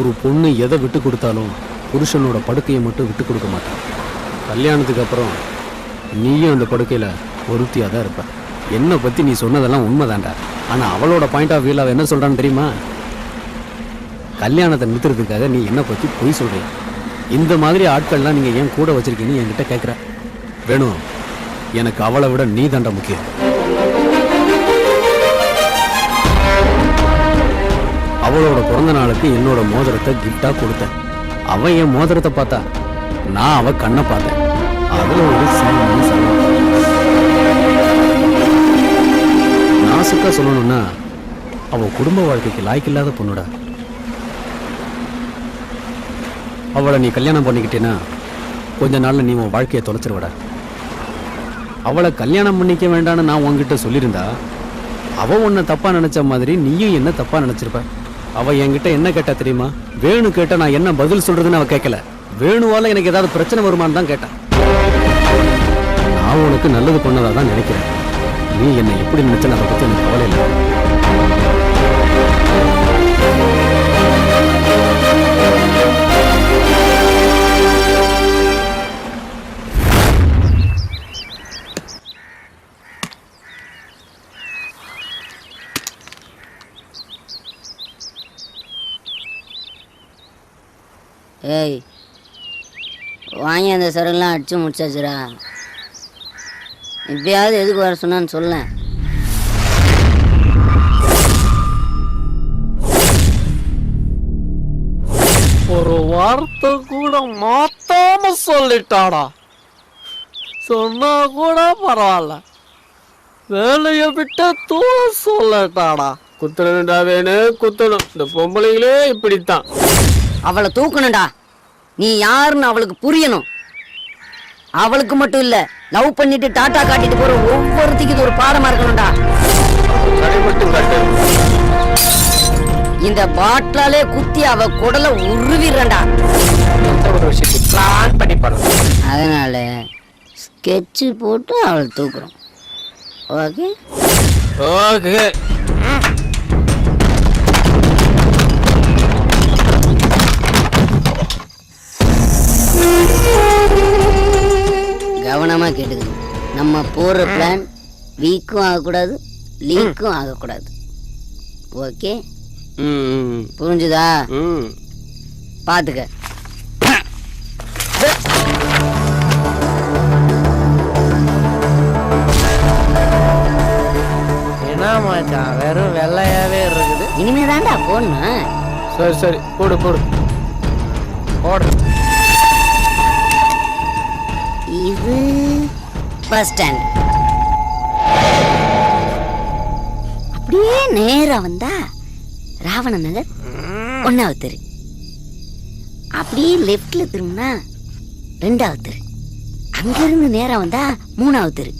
ஒரு பொண்ணு எதை விட்டு கொடுத்தாலும் புருஷனோட படுக்கையை மட்டும் விட்டு கொடுக்க மாட்டான். கல்யாணத்துக்கு அப்புறம் நீயும் அந்த படுக்கையில் ஒருத்தியாக தான் இருப்ப. என்னை பற்றி நீ சொன்னதெல்லாம் உண்மைதான்டா. ஆனால் அவளோட பாயிண்ட் ஆஃப் வியூவில் அவள் என்ன சொல்கிறான்னு தெரியுமா? கல்யாணத்தை நிறுத்துறதுக்காக நீ என்னை பற்றி பொய் சொல்கிற. இந்த மாதிரி ஆட்கள்லாம் நீங்கள் ஏன் கூட வச்சுருக்கீங்கன்னு என்கிட்ட கேட்குற. வேணும், எனக்கு அவளை விட நீ தாண்டா முக்கியம். அவளோட பிறந்த நாளுக்கு என்னோட மோதிரத்தை கிஃப்டாக கொடுத்தேன். அவன் என் மோதிரத்தை பார்த்தா, நான் அவ கண்ணை பார்த்தேன். அதுல ஒரு நாசுக்கா சொல்லணும்னா அவ குடும்ப வாழ்க்கைக்கு லாய்க்கில்லாத பொண்ணுடா. அவளை நீ கல்யாணம் பண்ணிக்கிட்டேன்னா கொஞ்ச நாள்ல நீ உன் வாழ்க்கையை தொலைச்சிருவடா. அவளை கல்யாணம் பண்ணிக்க வேண்டான்னு நான் உன்கிட்ட சொல்லியிருந்தா அவ உன்னை தப்பா நினைச்ச மாதிரி நீயும் என்ன தப்பா நினைச்சிருப்ப. அவ என்கிட்ட என்ன கேட்டா தெரியுமா? வேணு கேட்ட நான் என்ன பதில் சொல்றதுன்னு அவ கேட்கல. வேணுவால எனக்கு ஏதாவது பிரச்சனை வருமானு தான் கேட்டான். நான் உனக்கு நல்லது பண்ணதா தான் நினைக்கிறேன். நீ என்னை எப்படி நினைச்சேன்னு அதை பத்தி எனக்கு கவலை இல்லை.
ஏய், வாங்கி அந்த சரக்குலாம் அடிச்சு முடிச்சாச்சுரா. இப்பயாவது எதுக்கு வர சொன்னான்னு சொல்ல.
ஒரு வார்த்தை கூட மாத்தாம சொல்லிட்டாடா. சொன்னா கூட பரவாயில்ல, வேலையை விட்டு தூர சொல்லட்டாடா. குத்தணும்டா வேணு குத்தணும். இந்த பொம்பளைங்களே இப்படித்தான்.
அவளை தூக்கணும்டா. நீ யாருன்னு அவளுக்கு புரியணும். அவளுக்கு மட்டும் இல்ல, லவ் பண்ணிட்டு டாட்டா காட்டிட்டு போற ஒவ்வொருத்திக்கு இது ஒரு பாடமா இருக்கணும்டா. இந்த பாட்டிலாலே குத்தி அவ குடலை உருவிடுறா.
பிளான் பண்ணி பண்ணணும்.
அதனால ஸ்கெட்சு போட்டு அவளை தூக்குறோம். Okay
okay.
கவனமா கேட்டுக்கணும். நம்ம போற பிளான் வீக்கும் ஆகக்கூடாது, லீக்கும் ஆகக்கூடாது. ஓகே புரிஞ்சுதா? பாத்துக்க.
என்ன மச்சான் வெறும் வெள்ளையாவே இருக்குது.
இனிமே தாண்டா போடணும்.
சரி சரி போடு போடு போடு.
இது பஸ் ஸ்டாண்ட். அப்படியே நேரா வந்தா ராவண நகர் 1வது தெரு. அப்படியே லெஃப்ட்ல திரும்பினா 2வது தெரு. அங்க இருந்து நேரா வந்தா 3வது தெரு.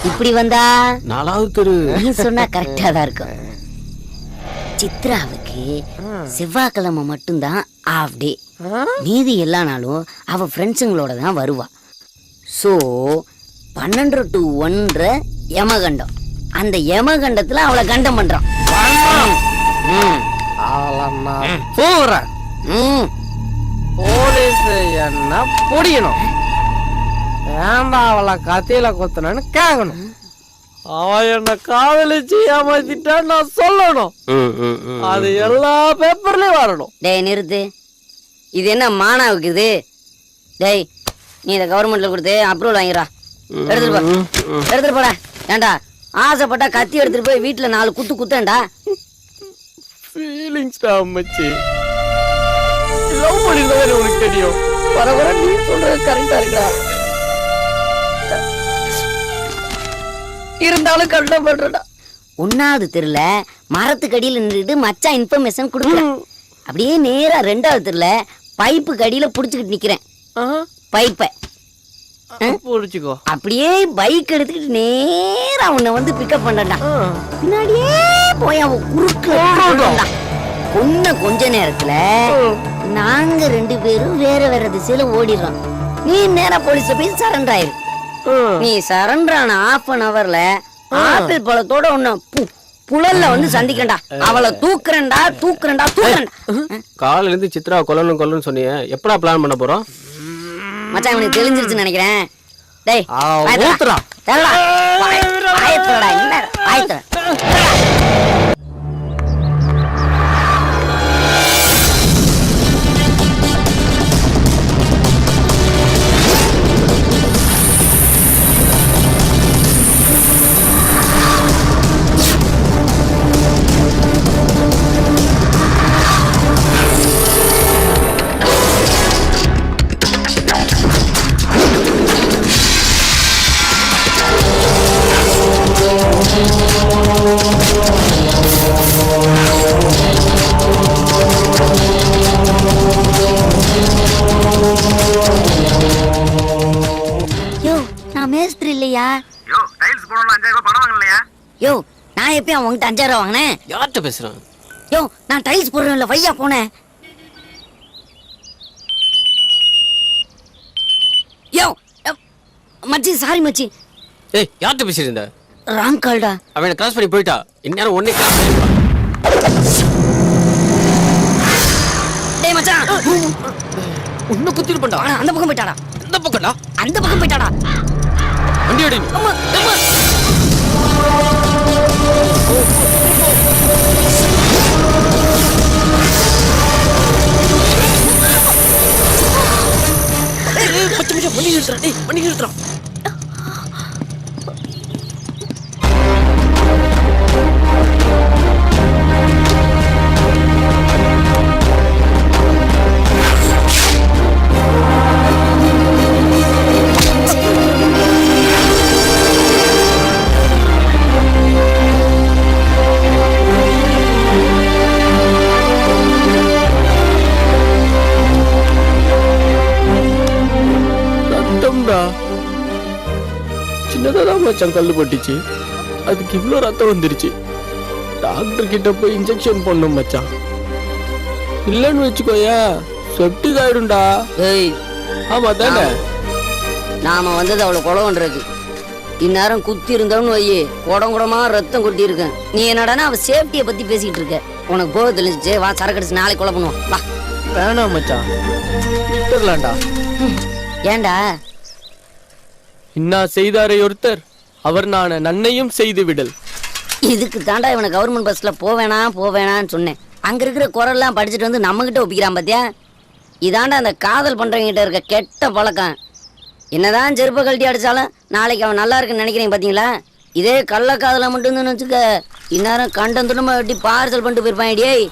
இப்படி வந்தா
4வது தெரு.
நீ சொன்னா கரெக்டா தான் இருக்கும். சித்ராவுக்கு செவ்வாய்க்கிழமை மட்டும்தான் ஆஃப் டே. மீதி எல்லா நாளும் அவ ஃப்ரெண்ட்ஸுங்களோட தான் வருவா. ஸோ 12 to 1 யமகண்டம். அந்த யமகண்டத்துல அவளை கண்டம் பண்றான்.
போறேன். போலீஸ் என்ன பிடிக்கணும். ஏன்டா அவளை கத்தியில கொத்தனு கேட்கணும். அவன் என்ன காதலிச்சு ஏமாத்திட்டான்னு நான் சொல்லணும். அது எல்லா பேப்பர்லயும் வரணும்.
டேய் நிறுத்து. இது என்ன மானாவுக்கு இது? டேய் நீ இதை கவர்மெண்ட்ல கொடுத்து அப்ரூவல் வாங்கிடா. எடுத்துட்டு போடா. ஏண்டா ஆசைப்பட்டா கத்தி எடுத்துட்டு போய் வீட்டுல 4 குத்து குத்தேன்டா.
ஃபீலிங்ஸ்டா அம்மச்சி. லவ் பண்ணிருந்தவரை உனக்கு தெரியும். வர வர நீ சொல்றது கரெக்டா இருக்கா? இருந்தாலும் கண்டம் பண்றடா.
1வது தெருல மரத்துக்கு அடியில நின்றுட்டு மச்சான் இன்ஃபர்மேஷன் கொடுக்கல. அப்படியே நேரா 2வது தெருல பைப்பு கடியில புடிச்சுக்கிட்டு நிக்கிறேன். பைப்பை
புடிச்சுக்கோ.
அப்படியே பைக் எடுத்துக்கிட்டு நேரா உன்னை வந்து பிக்கப் பண்ணடா. பின்னாடியே போய் அவன் குறுக்க பொண்ண கொஞ்ச நேரத்துல நாங்க 2 பேரும் வேற வேற திசையில ஓடிடுறோம். நீ நேரா போலீஸ் போய் சரண்டர் ஆயிரு. நீ சரண்டர் ஆன 1/2 hourல ஆப்பிள் பழத்தோட உன்னை புழல்ல வந்து சந்திக்கண்டா. அவளை தூக்குறேன்டா தூக்குறேன்டா தூக்குறேன்டா.
காலையில இருந்து சித்ரா கொல்லணும் சொன்னீங்க. எப்படா பிளான் பண்ண போறோம்?
மச்சான் இவனுக்கு தெரிஞ்சிருச்சுன்னு நினைக்கிறேன். டேய்
ஊத்துறா.
யோ நான் எப்பயும் அவங்ககிட்ட 5000 வாங்கினேன்.
யார்கிட்ட பேசுறேன்?
யோ நான் டைல்ஸ் போடுறேன்ல வையா போனேன். யோ மச்சி சாரி மச்சி.
ஏய் யார்கிட்ட பேசிருந்த?
ராங் கால்டா.
அவனை கிராஸ் பண்ணி போயிட்டா. இந்நேரம் ஒன்னே கிராஸ் பண்ணிருப்பா.
டேய் மச்சான்
உன்னை குத்திட்டு பண்ணா.
அந்த பக்கம் போயிட்டாடா.
இந்த பக்கம்டா.
அந்த பக்கம் போயிட்டாடா.
வண்டி அடி.
அம்மா அம்மா
வண்டி நிறுத்துறா. டேய் வண்டி நிறுத்துறா. இல்லடா, சின்னதாக தான் மச்சான் கல் பட்டுச்சு, அதுக்கு இவ்வளோ ரத்தம் வந்துருச்சு. டாக்டர் கிட்ட போய் இன்ஜெக்ஷன் பண்ணோம் மச்சான். இல்லைன்னு வச்சுக்கோயா செப்டிக் ஆயிடும்டா.
ஏய்,
ஆமா தானே?
நாம வந்தது அவளை கொலை பண்றதுக்கு. இந்நேரம் குத்தி இருந்தோம்னு வையே, குடம் குடமா ரத்தம் கொட்டி இருக்கேன். நீ என்னடானா அவ சேஃப்டியை பத்தி பேசிக்கிட்டு இருக்க. உனக்கு போக தெரிஞ்சிச்சு, வா சரக்கு அடிச்சு நாளைக்கு கொலை பண்ணுவோம் வா.
வேணாம் மச்சான், விட்டுறலாம்டா.
ஏண்டா?
இன்னா செய்தாரை ஒருத்தர், அவர் நான் நன்னையும் செய்து விடல்.
இதுக்கு தாண்டா இவனை கவர்மெண்ட் பஸ்ல போவேணான்னு சொன்னேன். அங்க இருக்கிற குரல்லாம் படிச்சுட்டு வந்து நம்ம கிட்ட ஒப்பிக்கிறான் பாத்தியா? இதாண்டா அந்த காதல் பண்றவங்கிட்ட இருக்க கெட்ட பழக்கம். என்னதான் செருப்பை கழட்டி அடிச்சாலும் நாளைக்கு அவன் நல்லா இருக்குன்னு நினைக்கிறீங்க பாத்தீங்களா? இதே கள்ள காதலை மட்டும் வச்சுக்க, இந்நேரம் கண்டம் துண்டமா வெட்டி பார்சல் பண்ணிட்டு போயிருப்பான். டேய்,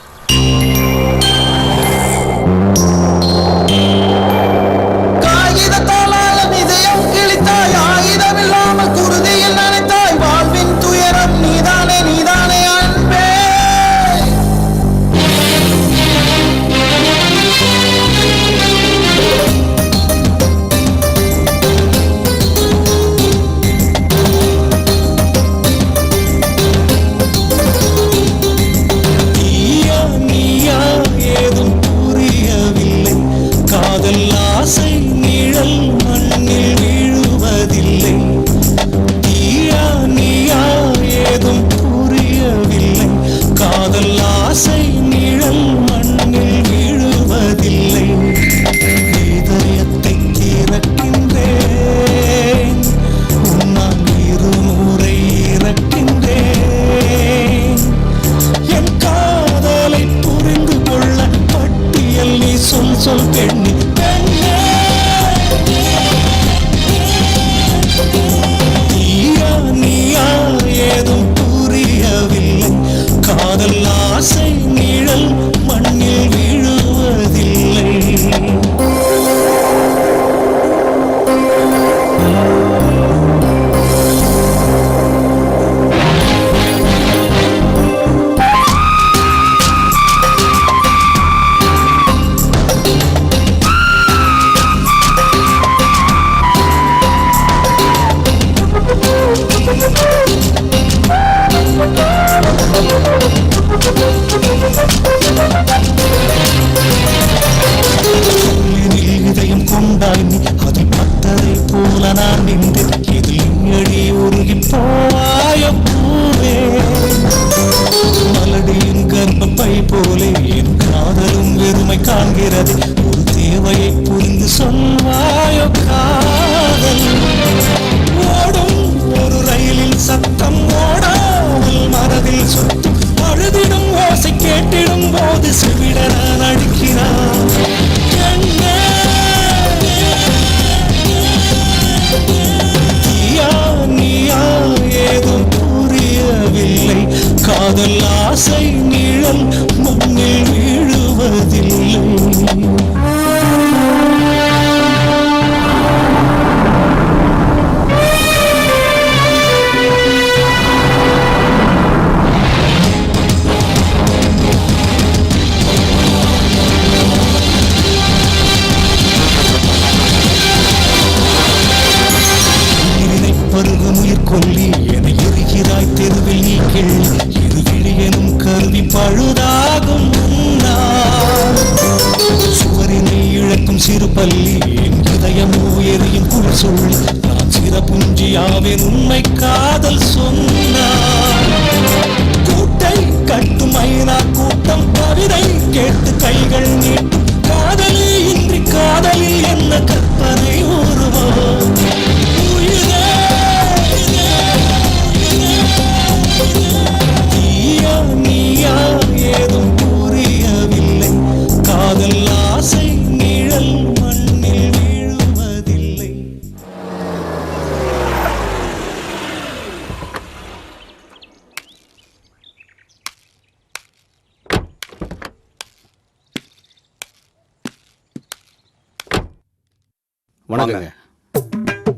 வணக்கங்க.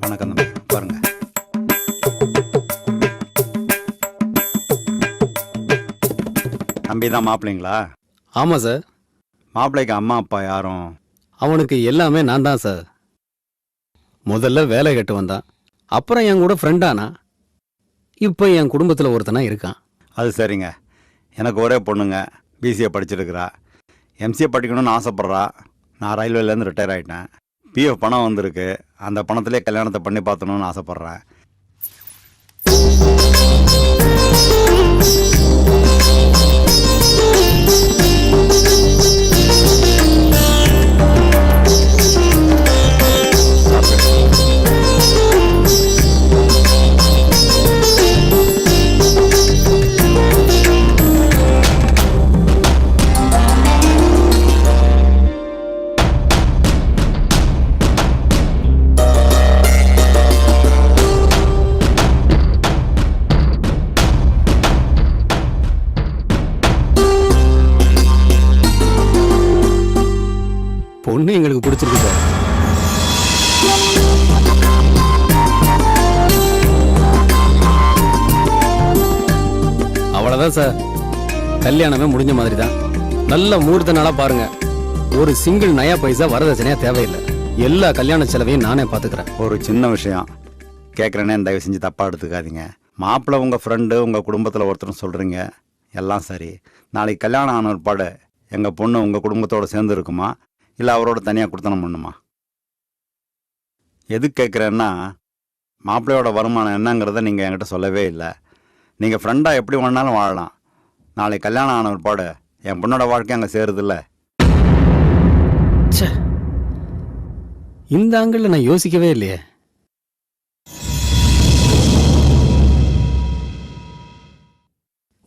வணக்கம் தம்பி, பாருங்க. தம்பி தான் மாப்பிள்ளைங்களா?
ஆமாம் சார்.
மாப்பிள்ளைக்கு அம்மா அப்பா யாரும்?
அவனுக்கு எல்லாமே நான் தான் சார். முதல்ல வேலை கட்டு வந்தான், அப்புறம் என் கூட ஃப்ரெண்டானா, இப்போ என் குடும்பத்தில் ஒருத்தனா இருக்கான்.
அது சரிங்க. எனக்கு ஒரே பொண்ணுங்க, பிசிஏ படிச்சிருக்கிறா, எம்சிஏ படிக்கணும்னு ஆசைப்பட்றா. நான் ரயில்வேலேருந்து ரிட்டையர் ஆகிட்டேன். பிஎஃப் பணம் வந்திருக்கு, அந்த பணத்திலே கல்யாணத்தை பண்ணி பார்த்தணும்னு ஆசைப்பட்றேன்.
பொண்ணு எங்களுக்கு பிடிச்சிருக்கு சார். அவ்வளோதான் சார், கல்யாணமே முடிஞ்ச மாதிரி தான். நல்ல முகூர்த்த நாளாக பாருங்க. ஒரு சிங்கிள் நயா பைசா வரதட்சணையா தேவையில்லை. எல்லா கல்யாண செலவையும் நானே பார்த்துக்கிறேன்.
ஒரு சின்ன விஷயம் கேட்குறேனே, தயவு செஞ்சு தப்பாக எடுத்துக்காதீங்க. மாப்பிள்ளை உங்கள் ஃப்ரெண்டு, உங்கள் குடும்பத்தில் ஒருத்தரும் சொல்கிறீங்க, எல்லாம் சரி. நாளைக்கு கல்யாணம் ஆன ஒருபாடு எங்கள் பொண்ணு உங்கள் குடும்பத்தோடு சேர்ந்து இருக்குமா, இல்லை அவரோட தனியாக கொடுத்தனம் பண்ணுமா? எது கேட்குறேன்னா, மாப்பிள்ளையோட வருமானம் என்னங்கிறத நீங்கள் என்கிட்ட சொல்லவே இல்லை. நீங்கள் ஃப்ரெண்டாக எப்படி வேணாலும் வாழலாம். நாளைக்கு கல்யாணம் ஆன ஒருபாடு என் பொண்ணோட வாழ்க்கை அங்கே சேருதில்ல.
இந்த ஆங்கிள் நான் யோசிக்கவே இல்லையே.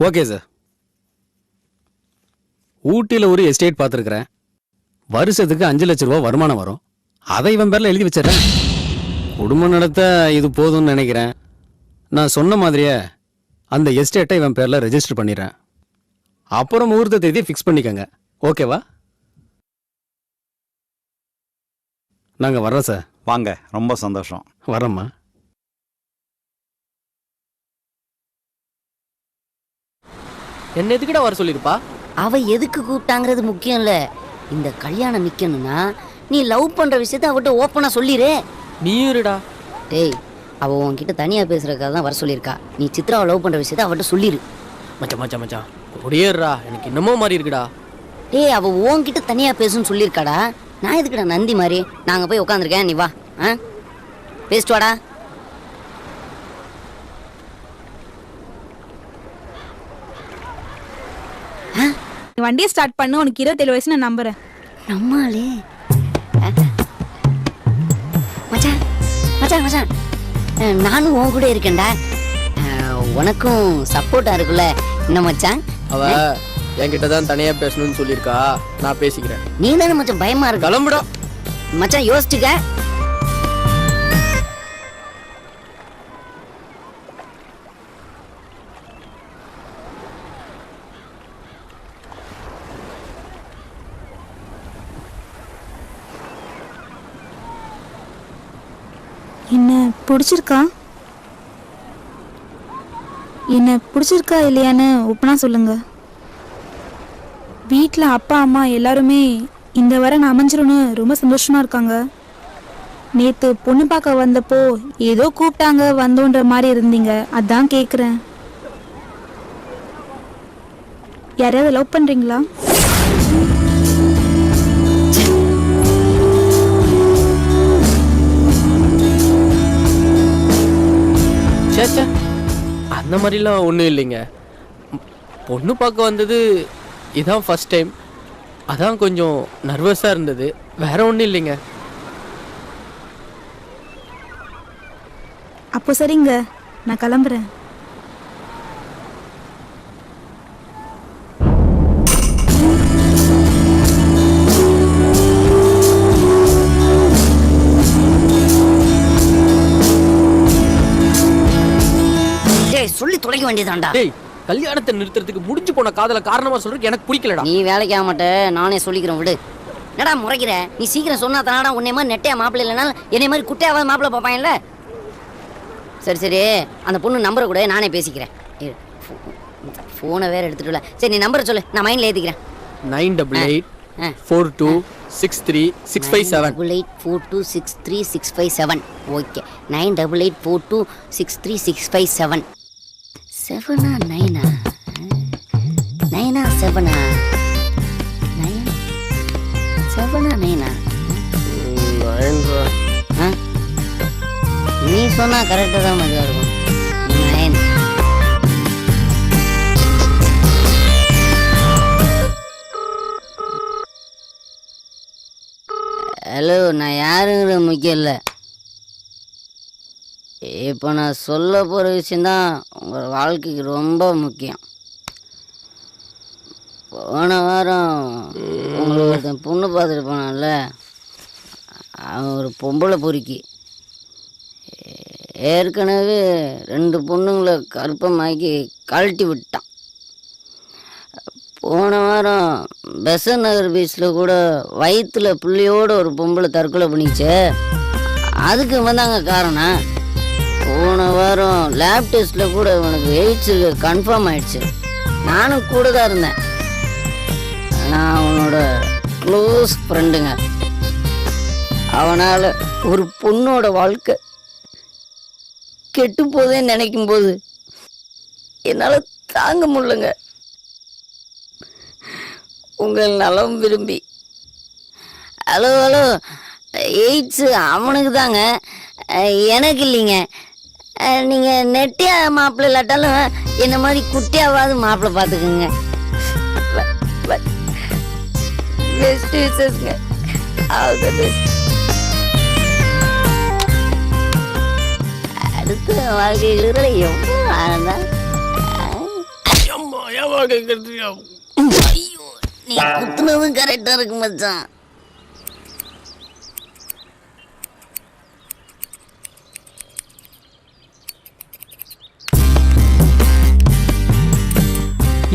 ஓகே சார், ஊட்டியில் ஒரு எஸ்டேட் பார்த்துருக்குறேன். வருஷத்துக்கு 5 லட்ச ரூபா வருமானம் வரும். அதை இவன் பேரில் எழுதி வச்சிடறேன். குடும்பம் நடத்த இது போதும்னு நினைக்கிறேன். நான் சொன்ன மாதிரியே அந்த எஸ்டேட்டை இவன் பேரில் ரெஜிஸ்டர் பண்ணிடுறேன். அப்புறம் முகூர்த்த தேதியை ஃபிக்ஸ் பண்ணிக்கங்க. ஓகேவா? நாங்கள் வர்றோம் சார்.
வாங்க, ரொம்ப சந்தோஷம்.
வரோம்மா.
என்ன எதுக்கிட்ட வர சொல்லிருப்பா?
அவ எதுக்கு கூப்பிட்டாங்கிறது முக்கியம் இல்ல. இந்த கல்யாணம் நிக்கணும்னா நீ லவ் பண்ற விஷயத்த அவட்ட ஓப்பனா சொல்லிரு.
நீ இருடா.
டேய், அவ உன்கிட்ட தனியா பேசுறதுக்காக தான் வர சொல்லியிருக்கா. நீ சித்ராவை லவ் பண்ற விஷயத்த அவட்ட சொல்லிரு.
மச்சான் மச்சான் மச்சான் ஒடியேறா, எனக்கு என்னமோ மாதிரி இருக்குடா.
டேய், அவ உன்கிட்ட தனியா பேசுன்னு சொல்லியிருக்காடா. நான் எதுக்குடா நந்தி மாதிரி நாங்க போய் உட்காந்துருக்கேன், நீ வா. பேசிட்டு வாடா.
வண்டியை ஸ்டார்ட் பண்ணு, உனக்கு 27 வயசு நான் நம்புறேன்.
நம்மாலே மச்சான் மச்சான் மச்சான், நானும் உன் கூட இருக்கேன்டா. உனக்கும் சப்போர்ட்டா இருக்குல்ல என்ன மச்சான்?
அவ என்கிட்ட தான் தனியா பேசணும்னு சொல்லியிருக்கா, நான் பேசிக்கிறேன்.
நீ தானே மச்சான் பயமா இருக்கு.
கிளம்புடா
மச்சான், யோசிச்சுக்க.
என்ன பிடிச்சிருக்கா? என்ன பிடிச்சிருக்கா இல்லையான்னு ஒப்பனா சொல்லுங்க. வீட்டில் அப்பா அம்மா எல்லாருமே இந்த வாரம் அமைஞ்சிரும்னு ரொம்ப சந்தோஷமா இருக்காங்க. நேத்து பொண்ணு பார்க்க வந்தப்போ ஏதோ கூப்பிட்டாங்க வந்தோன்ற மாதிரி இருந்தீங்க, அதான் கேக்குறேன். யாரையாவது லவ் பண்றீங்களா?
சேச்சா, அந்த மாதிரிலாம் ஒன்றும் இல்லைங்க. பொண்ணு பார்க்க வந்தது இதான் ஃபர்ஸ்ட் டைம், அதான் கொஞ்சம் நர்வஸாக இருந்தது, வேற ஒன்றும் இல்லைங்க.
அப்போ சரிங்க, நான் கிளம்புறேன்.
சொல்லி தொலைக்க வேண்டியதாண்டா.
டேய், கல்யாணத்தை நிறுத்துறதுக்கு முடிஞ்சு போன காதல காரணமா சொல்றதுக்கு எனக்கு பிடிக்கலடா.
நீ வேலைக்கு ஆக மாட்ட, நானே சொல்லிக்கிறேன் விடு. என்னடா முறைக்கிற? நீ சீக்கிரம் சொன்னா தானடா உன்னை மாதிரி நெட்டையா மாப்பிள்ளை இல்லைனாலும் என்னை மாதிரி குட்டையாவது மாப்பிள்ளை பார்ப்பாங்கல்ல. சரி சரி, அந்த பொண்ணு நம்பரை கூட நானே பேசிக்கிறேன். ஃபோனை வேற எடுத்துட்டு. சரி, நீ நம்பரை சொல்லு, நான் மைண்ட்ல ஏத்திக்கிறேன்.
98842 988463657.
988426367. ஓகே, 988426367. 7 9 9 7 9 நீ சொன்னா கரெக்டாக தான் மதியா இருக்கும். 9. ஹலோ, நான் யாருங்கிற முக்கியம் இல்லை. இப்போ நான் சொல்ல போகிற விஷயந்தான் உங்கள் வாழ்க்கைக்கு ரொம்ப முக்கியம். போன வாரம் உங்களுக்கு ஒருத்தன் பொண்ணு பார்த்துட்டு போனான்ல, அவன் ஒரு பொம்பளை பொறுக்கி. ஏற்கனவே 2 பொண்ணுங்களை கற்பமாக்கி கழட்டி விட்டான். போன வாரம் பெசன் நகர் பீச்சில் கூட வயிற்றுல புள்ளியோட ஒரு பொம்பளை தற்கொலை பண்ணிச்சே, அதுக்கு வந்தாங்க காரணம். போன வாரம் லேப் டெஸ்ட்டில் கூட உனக்கு எய்ட்ஸ் கன்ஃபார்ம் ஆயிடுச்சு. நானும் கூட தான் இருந்தேன். நான் அவனோட க்ளோஸ் ஃப்ரெண்டுங்க. அவனால் ஒரு பொண்ணோட வாழ்க்கை கெட்டு போதேன்னு நினைக்கும் போது என்னால் தாங்க முடியலங்க. உங்கள் நலம் விரும்பி. ஹலோ ஹலோ, எய்ட்ஸு அவனுக்கு தாங்க, எனக்கு இல்லைங்க. நீங்கள் நெட்டியா மாப்பிள்ளை இல்லாட்டாலும் என்ன மாதிரி குட்டியாவது மாப்பிள்ளை பார்த்துக்குங்க. பெஸ்ட் விஷஸ்ங்க. அடுத்த வாழ்க்கையில் எவ்வளோ ஆனந்தா. ஐயோ, நீ குத்துனதும் கரெக்டாக இருக்கு மச்சான்.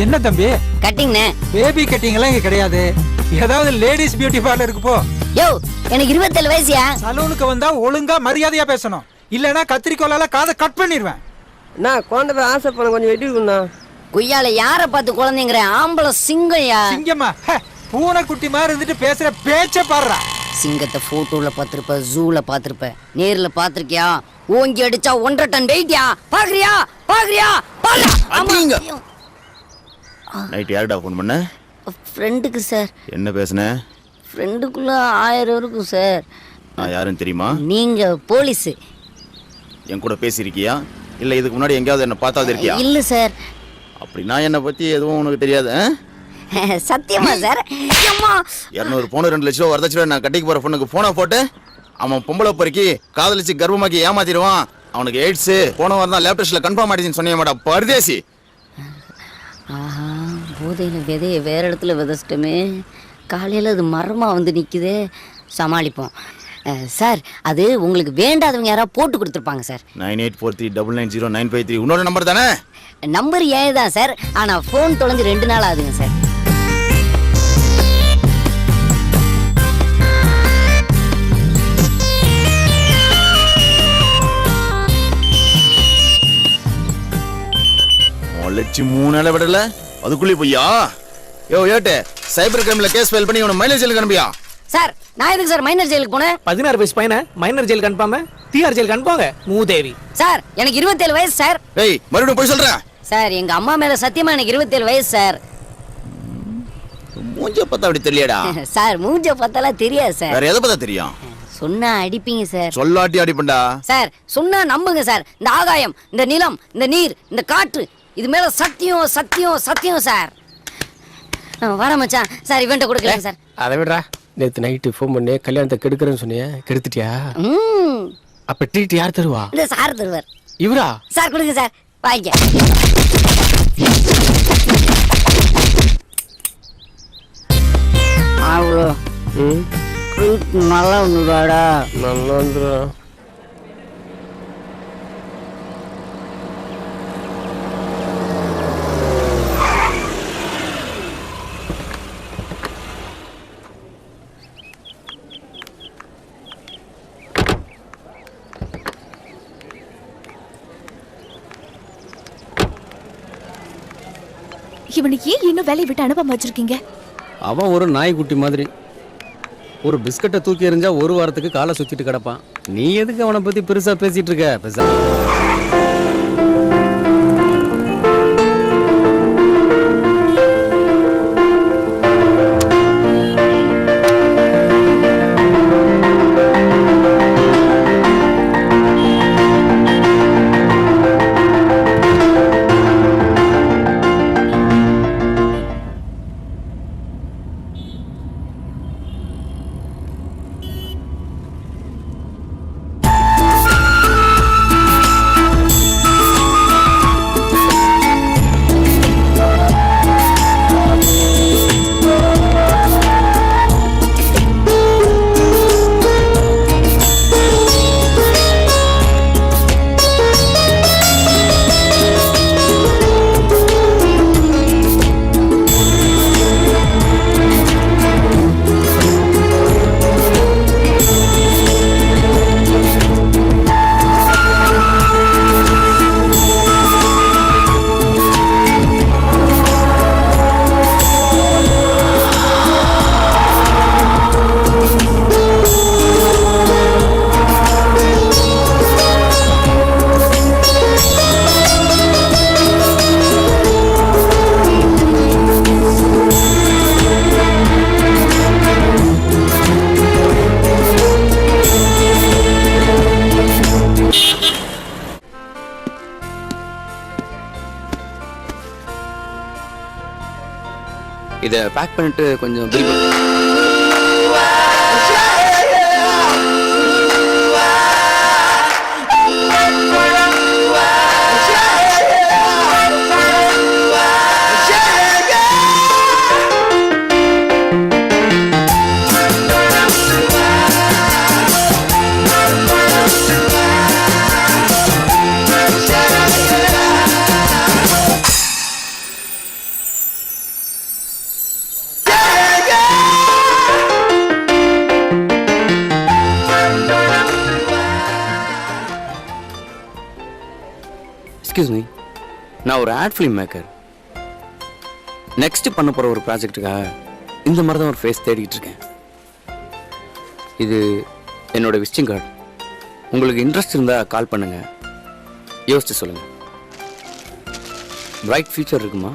என்ன தம்பி
கட்டிங்ண்ணே?
பேபி கட்டிங் எல்லாம் இங்க கிடையாது. ஏதாவது லேடிஸ் பியூட்டி பார்லருக்கு போ.
யோ, எனக்கு 27 வயசுயா.
சலூனுக்கு வந்தா ஒழுங்கா மரியாதையா பேசணும், இல்லனா கத்திரிக்கோலால காதை கட் பண்ணிடுவேன்.
நான் குழந்தை போய் ஆசைப்பட கொஞ்சம் வெட்டிருக்குண்ணா.
குய்யால யார பார்த்து குழந்தைங்கிற ஆம்பளை சிங்கம்யா.
சிங்கம்மா? பூனை குட்டி மாதிரி இருந்துட்டு பேசுற பேச்ச பாடுறா.
சிங்கத்தை போட்டோல பார்த்திருப்ப, ஜூல பார்த்திருப்ப, நேர்ல பார்த்திருக்கியா? ஓங்கி அடிச்சா 1.5 டன் வெயிட்யா. பாக்குறியா பாக்குறியா பாரு.
நைட் யாருடா ஃபோன் பண்ண?
ஃப்ரெண்டுக்கு சார்.
என்ன பேசுன?
ஃப்ரெண்டுக்குள்ள 1000 இருக்கும் சார்.
நான் யாருன்னு தெரியுமா?
நீங்க போலீஸ்.
என் கூட பேசியிருக்கியா இல்லை இதுக்கு முன்னாடி எங்கேயாவது என்ன பார்த்தாது இருக்கியா?
இல்ல சார்.
அப்படின்னா என்னை பற்றி எதுவும் உனக்கு தெரியாது?
சத்தியமா சார்.
200 பவுன் 2 லட்ச ரூபா வரதட்சணை நான் கட்டிக்கு போகிற பொண்ணுக்கு ஃபோனை போட்டு அவன் பொம்பளை பொறுக்கி காதலிச்சு கர்ப்பமாக்கி ஏமாத்திடுவான். அவனுக்கு எய்ட்ஸு போன வாரம் தான் லேப் டெஸ்ட்டில் கன்ஃபார்ம் ஆயிடுச்சுன்னு சொன்னிய மாட்டா பரதேசி.
ஆஹா, போதையில விதையை வேற இடத்துல விதைச்சிட்டோமே. காலையில் அது மரமாக வந்து நிற்குதே. சமாளிப்போம் சார். அது உங்களுக்கு வேண்டாதவங்க யாராவது போட்டு கொடுத்துருப்பாங்க சார்.
9843990953 இன்னொரு நம்பர் தானே?
நம்பர் ஏன் தான் சார், ஆனால் ஃபோன் தொலைஞ்சு 2 நாள் ஆகுதுங்க சார்.
லட்சம் 3 நாளை விடல அதுக்குள்ளே போய்யா? யோ ஏட்டு, சைபர் கிரைம்ல கேஸ் ஃபைல் பண்ணி உனக்கு மைனர் ஜெயிலுக்கு அனுப்பியா?
சார், நான் எதுக்கு சார் மைனர் ஜெயிலுக்கு போனேன்?
16 வயசு பையனை மைனர் ஜெயிலுக்கு அனுப்பாம டிஆர் ஜெயிலுக்கு அனுப்பாங்க மூதேவி.
சார், எனக்கு 27 வயசு சார்.
ஏய், மறுபடியும் போய் சொல்றேன்
சார். எங்க அம்மா மேல சத்தியமா எனக்கு 27 வயசு சார்.
மூஞ்ச பார்த்தா அப்படி தெரியலடா.
சார், மூஞ்ச பார்த்தாலாம் தெரியாது சார்.
வேற எதை பார்த்தா தெரியும்?
சொன்னா அடிப்பீங்க சார்.
சொல்லாட்டி அடிப்பண்டா
சார். சொன்னா நம்புங்க சார். இந்த ஆகாயம், இந்த நிலம், இந்த நீர், இந்த காற்று, இது மேல சத்தியம் சத்தியம் சத்தியம் சார். வர மச்சான். சார், இவன்ட்ட கொடுக்கல சார்.
அதை விடுறா. நேற்று நைட்டு ஃபோன் பண்ணி கல்யாணத்தை கெடுக்கிறேன்னு சொன்னியே, கெடுத்துட்டியா? அப்ப ட்ரீட் யார் தருவா?
இந்த சார் தருவார்.
இவரா?
சார் கொடுங்க சார், வாங்க. அவ்வளோ நல்லா வந்துடாடா.
நல்லா வந்துடும்.
இவனை ஏன் இன்னும் வேலையை விட்டு அனுப்பாம வச்சிருக்கீங்க?
அவன் ஒரு நாய்க்குட்டி மாதிரி ஒரு பிஸ்கட்டை தூக்கி எறிஞ்சா ஒரு வாரத்துக்கு காலை சுத்திட்டு கிடப்பான். நீ எதுக்கு அவனை பத்தி பெருசா பேசிட்டு இருக்க? பெருசா
இதை பேக் பண்ணிட்டு கொஞ்சம் பில் பண்ணு. எக்ஸ்கியூஸ் மீ, நான் ஒரு ஆட் ஃபிலிம் மேக்கர். நெக்ஸ்ட் பண்ண போகிற ஒரு ப்ராஜெக்ட்டுக்காக இந்த மாதிரி தான் ஒரு ஃபேஸ் தேடிக்கிட்டு இருக்கேன். இது என்னோட விசிட்டிங் கார்டு. உங்களுக்கு இன்ட்ரெஸ்ட் இருந்தால் கால் பண்ணுங்கள், யோசிச்சு சொல்லுங்கள். பிரைட் ஃபியூச்சர் இருக்குமா?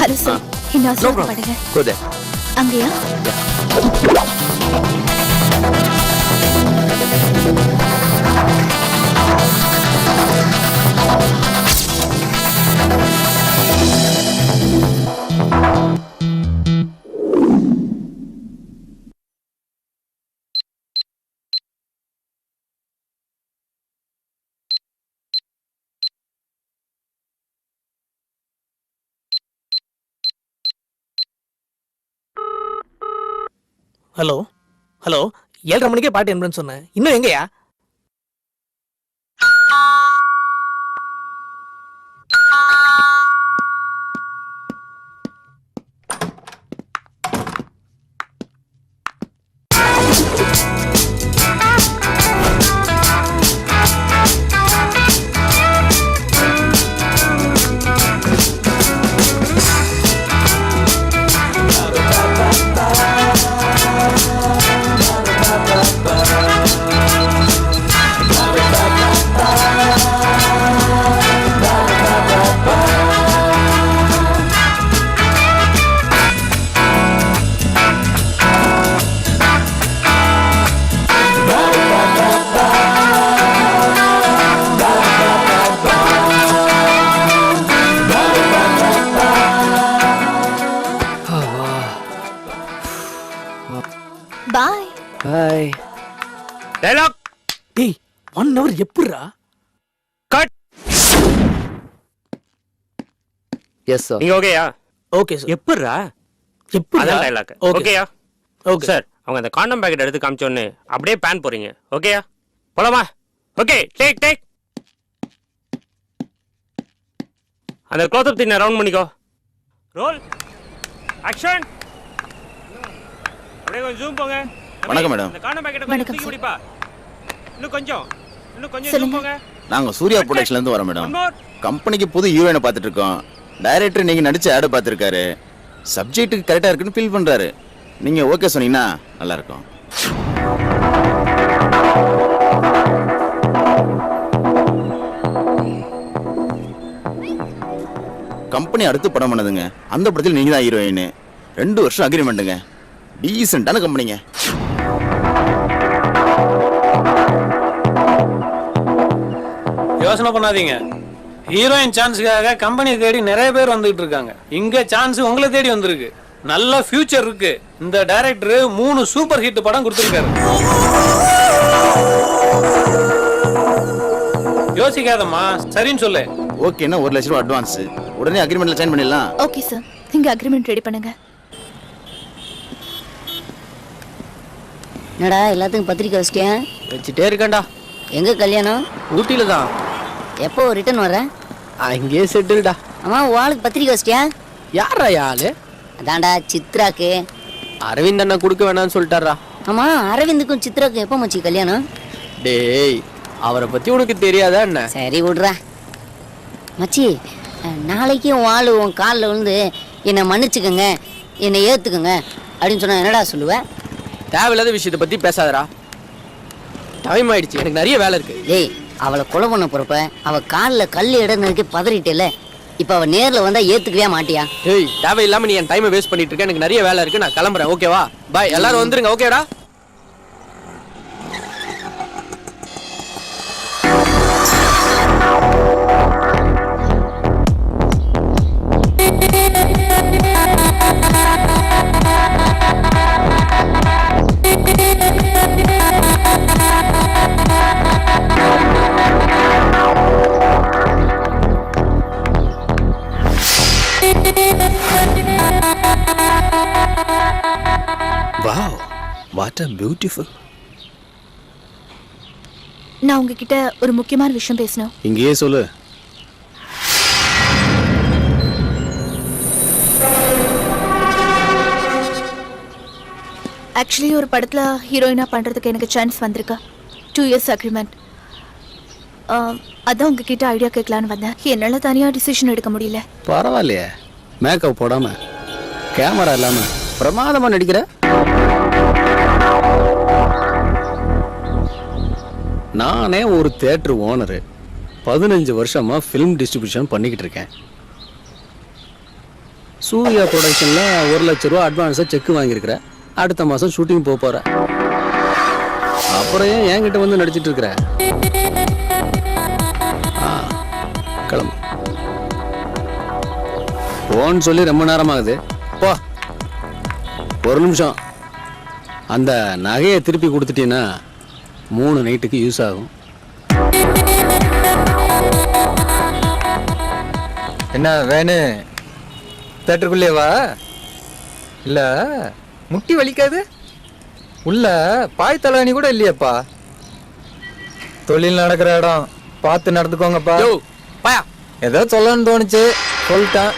ஹலோ சார், என்ன ஆசைப்படுங்க?
Go there.
அங்கயா?
ஹலோ ஹலோ 7:30 மணிக்கே பாட்டு என்பேன்னு சொன்னேன், இன்னும் எங்கயா? டேய் 1 hour எப்படிடா?
கட்.
Yes sir.
நீங்க ஓகேயா?
Okay sir.
எப்படிடா? அதான் டைலாக். ஓகேயா? Okay sir. அவங்க அந்த காண்டம் பேக்கெட் எடுத்து காமிச்சோன்னு அப்படியே பேன் போறீங்க. ஓகேயா? போலாமா? Okay, take take. அந்த க்ளோஸ் அப் தின்ன ரவுண்ட் பண்ணிக்கோ. ரோல். ஆக்ஷன். அப்படியே கொஞ்சம் ஜூம் போங்க.
வணக்கம் மேடம்.
அந்த காண்டம் பேக்கெட் கொஞ்சம் தூக்கி பிடிப்பா. இன்னும் கொஞ்சம் ஜூம் போங்க.
நாங்கள் சூர்யா ப்ரொடக்ஷன்லேருந்து வரோம் மேடம். கம்பெனிக்கு புது ஹீரோயினை பார்த்துட்டு இருக்கோம். டைரக்டர் நீங்கள் நடிச்ச ஆடை பார்த்துருக்காரு. சப்ஜெக்ட்டுக்கு கரெக்டாக இருக்குன்னு ஃபீல் பண்ணுறாரு. நீங்கள் ஓகே சொன்னீங்கன்னா நல்லாயிருக்கும். கம்பெனி அடுத்து படம் பண்ணதுங்க. அந்த படத்தில் நீங்கள் தான் ஹீரோயின். 2 வருஷம் அக்ரிமெண்ட்டுங்க. டீசெண்டான கம்பெனிங்க.
யோசனை பண்ணாதீங்க. ஹீரோயின் சான்ஸுக்காக கம்பெனி தேடி நிறைய பேர் வந்துகிட்டு இருக்காங்க. இங்க சான்ஸ் உங்களை தேடி வந்திருக்கு. நல்ல ஃபியூச்சர் இருக்கு. இந்த டைரக்டர் 3 சூப்பர் ஹிட் படம் கொடுத்துருக்காரு. யோசிக்காதம்மா, சரின்னு சொல்லு.
ஓகேன்னா 1 லட்ச ரூபா அட்வான்ஸ். உடனே அக்ரிமெண்ட்ல சைன் பண்ணிடலாம்.
ஓகே சார், நீங்க அக்ரிமெண்ட் ரெடி பண்ணுங்க.
என்னடா எல்லாத்துக்கும் பத்திரிக்கை வச்சிட்டியா?
வச்சுட்டே இருக்கேன்டா.
எங்க கல்யாணம்?
ஊட்டியில தான்.
எப்போ ரிட்டர்ன் வர?
அங்கேயே செட்டில்டா.
அம்மா வாளுக்கு பத்திரிக்கை வச்சிட்டியா?
யாரா ஆளு?
அதான்டா சித்ராக்கு.
அரவிந்த் அண்ணா கொடுக்க வேணாம்னு சொல்லிட்டாரா.
ஆமா, அரவிந்துக்கும் சித்ராக்கு எப்போ மச்சி கல்யாணம்?
டேய், அவரை பத்தி உனக்கு தெரியாதா என்ன?
சரி விடுறா மச்சி. நாளைக்கு உன் ஆளு உன் காலில் விழுந்து என்னை மன்னிச்சுக்கோங்க, என்னை ஏற்றுக்குங்க அப்படின்னு சொன்னா என்னடா சொல்லுவேன்?
தேவையில்லாத விஷயத்தை பத்தி பேசாதடா. டைம் ஆயிடுச்சு, எனக்கு நிறைய வேலை இருக்கு.
டேய், அவளை கொலை பண்ண போறப்ப அவ காலில் கல் இடனதுக்கு பதறிட்டேல. இப்போ அவ நேரில் வந்தா ஏத்துக்கவே மாட்டியா?
டேய், தேவையில்லாம நீ என் டைமை வேஸ்ட் பண்ணிட்டு இருக்க. எனக்கு நிறைய வேலை இருக்கு, நான் கிளம்புறேன். ஓகேவா? பாய். எல்லாரும் வந்துருங்க. ஓகேடா?
Wow, what a beautiful.
நான் உங்ககிட்ட ஒரு முக்கியமான விஷயம் பேசணும்.
இங்கேயே சொல்லு.
ஆக்சுவலி ஒரு படத்துல ஹீரோயினா பண்றதுக்கு எனக்கு சான்ஸ் வந்திருக்கு. 2 இயர்ஸ் அக்ரிமெண்ட். அதான் உங்ககிட்ட ஐடியா கேட்கலான்னு வந்தேன். என்னால தனியா டிசிஷன் எடுக்க முடியல.
பரவாயில்லையே, மேக்கப் போடாம கேமரா இல்லாம பிரமாதமா நடிக்கிற. நானே ஒரு தியேட்டர் ஓனரு. 15 வருஷமா ஃபிலிம் டிஸ்ட்ரிபியூஷன் பண்ணிக்கிட்டு இருக்கேன். சூர்யா ப்ரொடக்ஷன்ல 1 லட்ச ரூபா அட்வான்ஸா செக் வாங்கியிருக்கிறேன். அடுத்த மாசம் ஷூட்டிங் போறேன். அப்புறம் ஏன் என்கிட்ட வந்து நடிச்சிட்டு இருக்கிற? கிளம்பு. போன்னு சொல்லி ரொம்ப நேரம் ஆகுது. போ. 1 நிமிஷம். அந்த நகையை திருப்பி கொடுத்துட்டீங்கன்னா 3 நைட்டுக்கு யூஸ் ஆகும்.
என்ன வேணு? தேட்டருக்குள்ளேவா? இல்ல முட்டி வலிக்காது? உள்ள பாய் தலகாணி கூட இல்லையாப்பா? தொழில் நடக்கிற இடம் பார்த்து நடந்துக்கோங்கப்பா. ஏதோ சொல்லணும்னு தோணுச்சு, சொல்லிட்டேன்.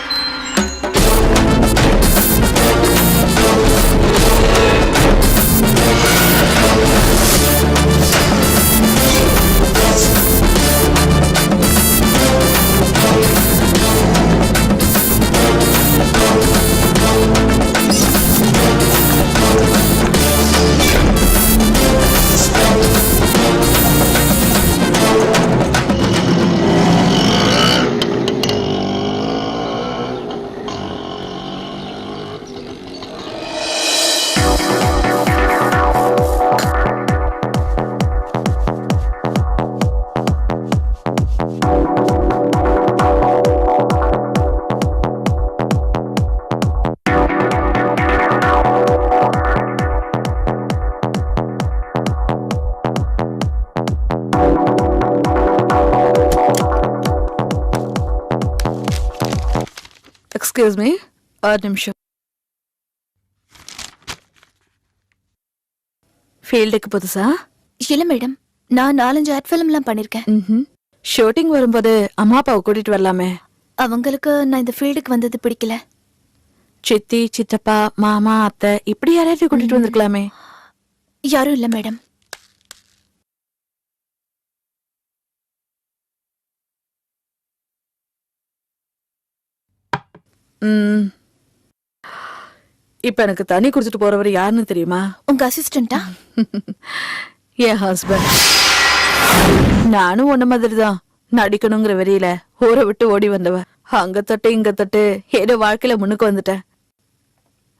எக்ஸ்கியூஸ் மீ, ஒரு நிமிஷம். ஃபீல்டுக்கு புதுசா?
இல்ல மேடம், நான் 4-5 ஆட் ஃபிலிம்லாம் பண்ணிருக்கேன்.
ஷூட்டிங் வரும்போது அம்மா அப்பாவை கூட்டிட்டு வரலாமே.
அவங்களுக்கு நான் இந்த ஃபீல்டுக்கு வந்தது பிடிக்கல.
சித்தி, சித்தப்பா, மாமா, அத்தை இப்படி யாராவது கூட்டிட்டு வந்திருக்கலாமே.
யாரும் இல்ல மேடம்.
இப்ப எனக்கு தண்ணி குடிச்சிட்டு போறவர் யாருன்னு தெரியுமா?
உங்க அசிஸ்டண்டா?
என் ஹஸ்பண்ட். நானும் ஒன்ன மாதிரிதான் நடிக்கணுங்கிற வெறியில ஊரை விட்டு ஓடி வந்தவ. அங்க தொட்டு இங்க தொட்டு ஏதோ வாழ்க்கையில முன்னுக்கு வந்துட்டேன்.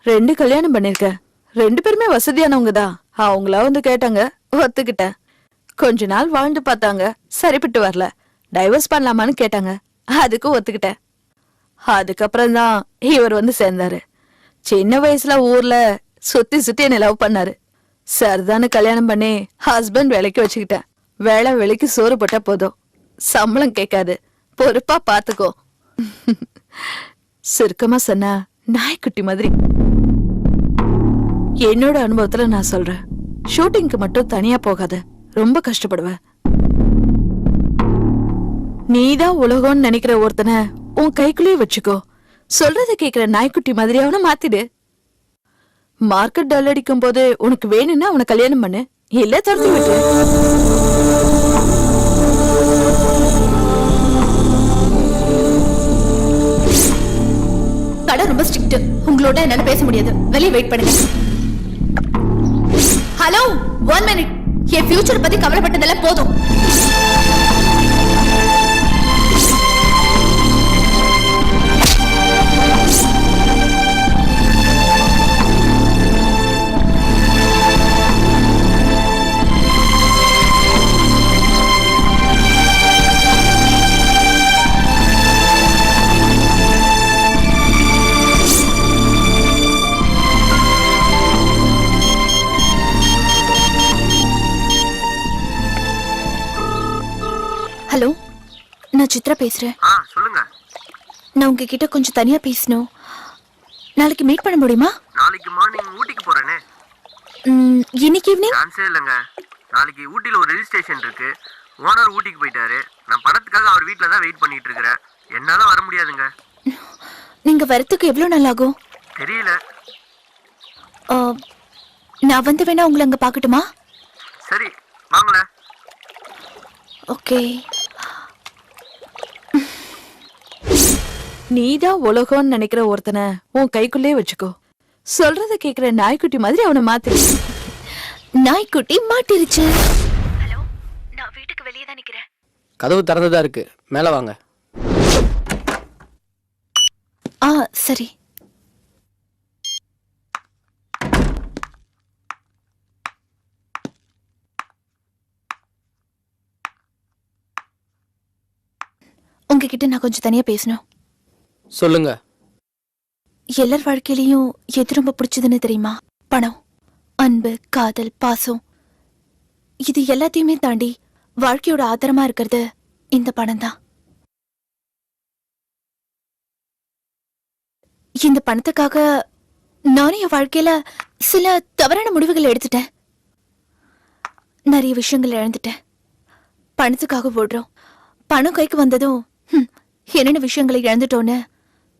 2 கல்யாணம் பண்ணிருக்கேன். 2 பேருமே வசதியானவங்க தான். அவங்களா வந்து கேட்டாங்க, ஒத்துக்கிட்டேன். கொஞ்ச நாள் வாழ்ந்து பார்த்தாங்க, சரிப்பட்டு வரல. டைவர்ஸ் பண்ணலாமான்னு கேட்டாங்க, அதுக்கும் ஒத்துக்கிட்டேன். அதுக்கப்புறம் தான் இவர் வந்து சேர்ந்தாரு. சின்ன வயசுல ஊர்ல சுத்தி சுத்தி என்ன லவ் பண்ணாரு. சரிதானு கல்யாணம் பண்ணி ஹஸ்பண்ட் வேலைக்கு வச்சுக்கிட்டேன். வேலை வேலைக்கு சோறு போட்டா போதும், சம்பளம் கேட்காது, பொறுப்பா பாத்துக்கோ. சுருக்கமா சொன்னா நாய்க்குட்டி மாதிரி. என்னோட அனுபவத்துல நான் சொல்றேன், ஷூட்டிங்க்கு மட்டும் தனியா போகாத, ரொம்ப கஷ்டப்படுவ. நீதான் உலகம்னு நினைக்கிற ஒருத்தனை உன் கைக்குள்ளேயே வச்சுக்கோ. சொல்றத கேக்குற நாய்க்குட்டி மாதிரி அவனை மாத்திடு. மார்க்கெட் டல் அடிக்கும் போது உனக்கு வேணும்னா அவனை கல்யாணம் பண்ணு, இல்ல துரத்தி விட்டு.
கடை ரொம்ப ஸ்ட்ரிக்ட், உங்களோட என்னால பேச முடியாது. வெளியே வெயிட் பண்ணுங்க. Hello, 1 minute. என் ஃபியூச்சர் பத்தி கவலைப்பட்டதெல்லாம் போதும். ஹலோ, நான் சித்ரா பேசுறேன்.
சொல்லுங்க.
நான் உங்ககிட்ட கொஞ்சம் தனியா பேசணும். நாளைக்கு மீட் பண்ண முடியுமா?
நாளைக்கு மார்னிங் ஊட்டிக்கு போறேனே.
இன்னைக்கு ஈவினிங்?
சான்ஸே இல்லைங்க. நாளைக்கு ஊட்டியில் ஒரு ரெஜிஸ்ட்ரேஷன் இருக்கு. ஓனர் ஊட்டிக்கு போயிட்டாரு. நான் பணத்துக்காக அவர் வீட்டில் தான் வெயிட் பண்ணிட்டு இருக்கிறேன். என்னால வர முடியாதுங்க.
நீங்க வரத்துக்கு எவ்வளவு நாள் ஆகும்?
தெரியல.
நான் வந்து வேணா உங்களை அங்க பாக்கட்டுமா?
சரி, வாங்களேன்.
ஓகே.
நீதான் உலகம்னு நினைக்கிற ஒருத்தனை உன் கைக்குள்ளே வச்சுக்கோ. சொல்றத கேக்குற நாய்க்குட்டி மாதிரி அவனை மாத்திரு.
நாய்க்குட்டி மாட்டிருச்சு. ஹலோ, நான் வீட்டுக்கு வெளியே தான் நிக்கிறேன்.
கதவு திறந்துதான் இருக்கு, மேல வாங்க.
சரி. உங்ககிட்ட நான் கொஞ்சம் தனியா பேசணும்.
சொல்லுங்க.
எல்லார் வாழ்க்கையிலயும் எது ரொம்ப பிடிச்சதுன்னு தெரியுமா? பணம், அன்பு, காதல், பாசம். இது எல்லாத்தையுமே தாண்டி வாழ்க்கையோட ஆதாரமா இருக்கிறது இந்த பணம் தான். இந்த பணத்துக்காக நானும் என் வாழ்க்கையில சில தவறான முடிவுகள் எடுத்துட்டேன். நிறைய விஷயங்கள் இழந்துட்டேன். பணத்துக்காக ஓடுறோம். பணம் கைக்கு வந்ததும் என்னென்ன விஷயங்களை இழந்துட்டோன்னு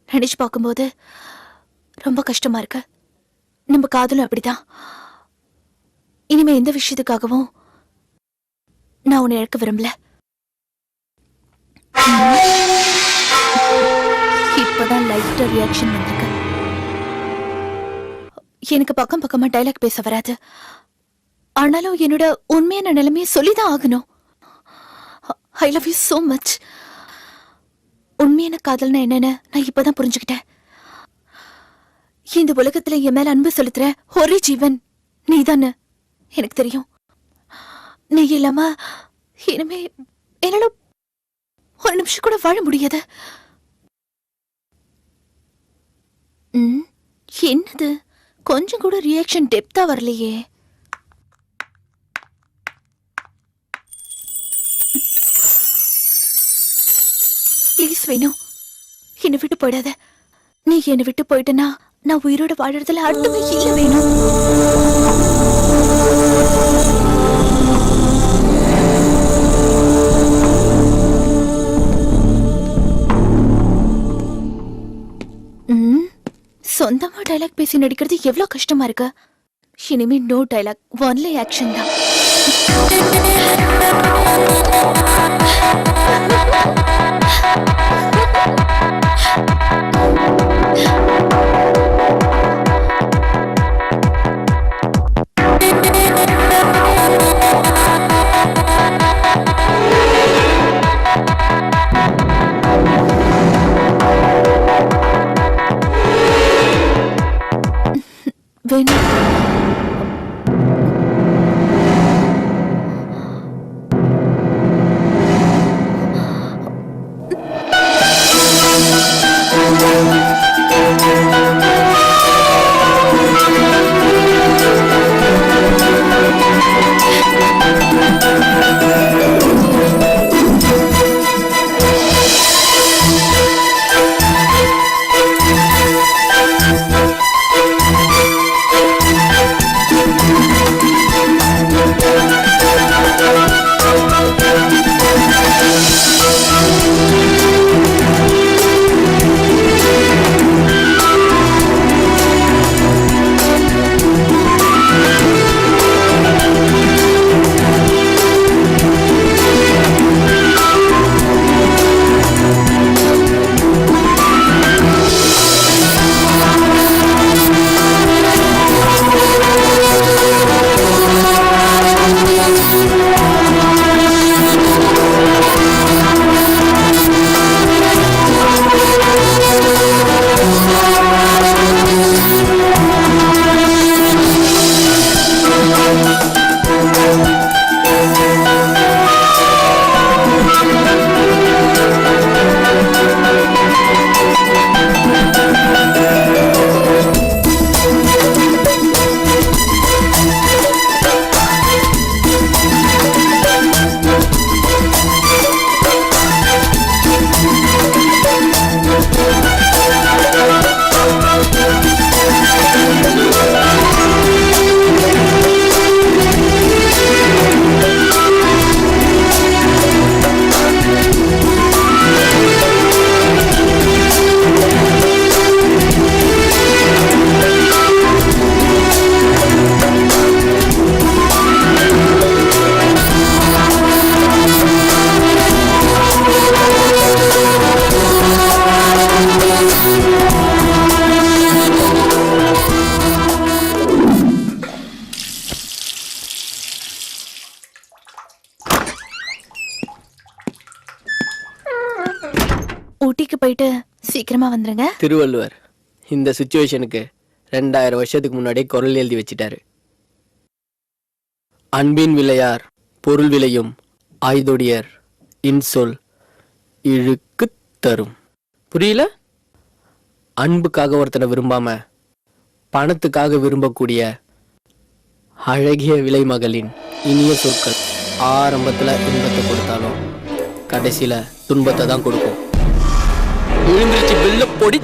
நினைச்சு பார்க்கும்போது ரொம்ப கஷ்டமா இருக்கு. நம்ம காதலும் அப்படிதான். இனிமே எந்த விஷயத்துக்காகவும் நான் உன்னை இழக்க விரும்பல. இப்பதான் லைட்டா ரியாக்ஷன் வந்திருக்கு. எனக்கு பக்கம் பக்கமா டைலாக் பேச வராது. ஆனாலும் என்னோட உண்மையான நிலைமையை சொல்லிதான் ஆகணும். I love you so much. உண்மையான காதல்னா என்னன்னு நான் இப்பதான் புரிஞ்சுக்கிட்டேன். இந்த உலகத்துல என் மேல அன்பு செலுத்துற ஒரே ஜீவன் நீதானு எனக்கு தெரியும். நீ இல்லாம இனிமே என்னால ஒரு நிமிஷம் கூட வாழ முடியாது. என்னது, கொஞ்சம் கூட ரியாக்ஷன் டெப்தா வரலையே. ப்ளீஸ் வேணும், என்னை விட்டு போயிடாத. நீ என்னை விட்டு போயிட்டனா நான் உயிரோட வாழறதுல அர்த்தமே இல்ல வேணும். சொந்தமா டைலாக் பேசி நடிக்கிறது எவ்வளவு கஷ்டமா இருக்கு. இனிமே நோ டைலாக், ஒன்லி ஆக்ஷன் தான். வேணும். ஊட்டிக்கு போயிட்டு சீக்கிரமா வந்துருங்க.
திருவள்ளுவர் இந்த சுச்சுவேஷனுக்கு 2000 வருஷத்துக்கு முன்னாடியே குரல் எழுதி வச்சிட்டாரு. அன்பின் விளையார் பொருள் விளையும் ஆய்தொடியர் இன்சொல் இழுக்கு தரும். புரியல? அன்புக்காக ஒருத்தனை விரும்பாம பணத்துக்காக விரும்பக்கூடிய அழகிய விலைமகளின் இனிய சொற்கள் ஆரம்பத்துல இன்பத்தை கொடுத்தாலும் கடைசியில துன்பத்தை தான் கொடுக்கும். விழுந்துருச்சு வெள்ள பொடி.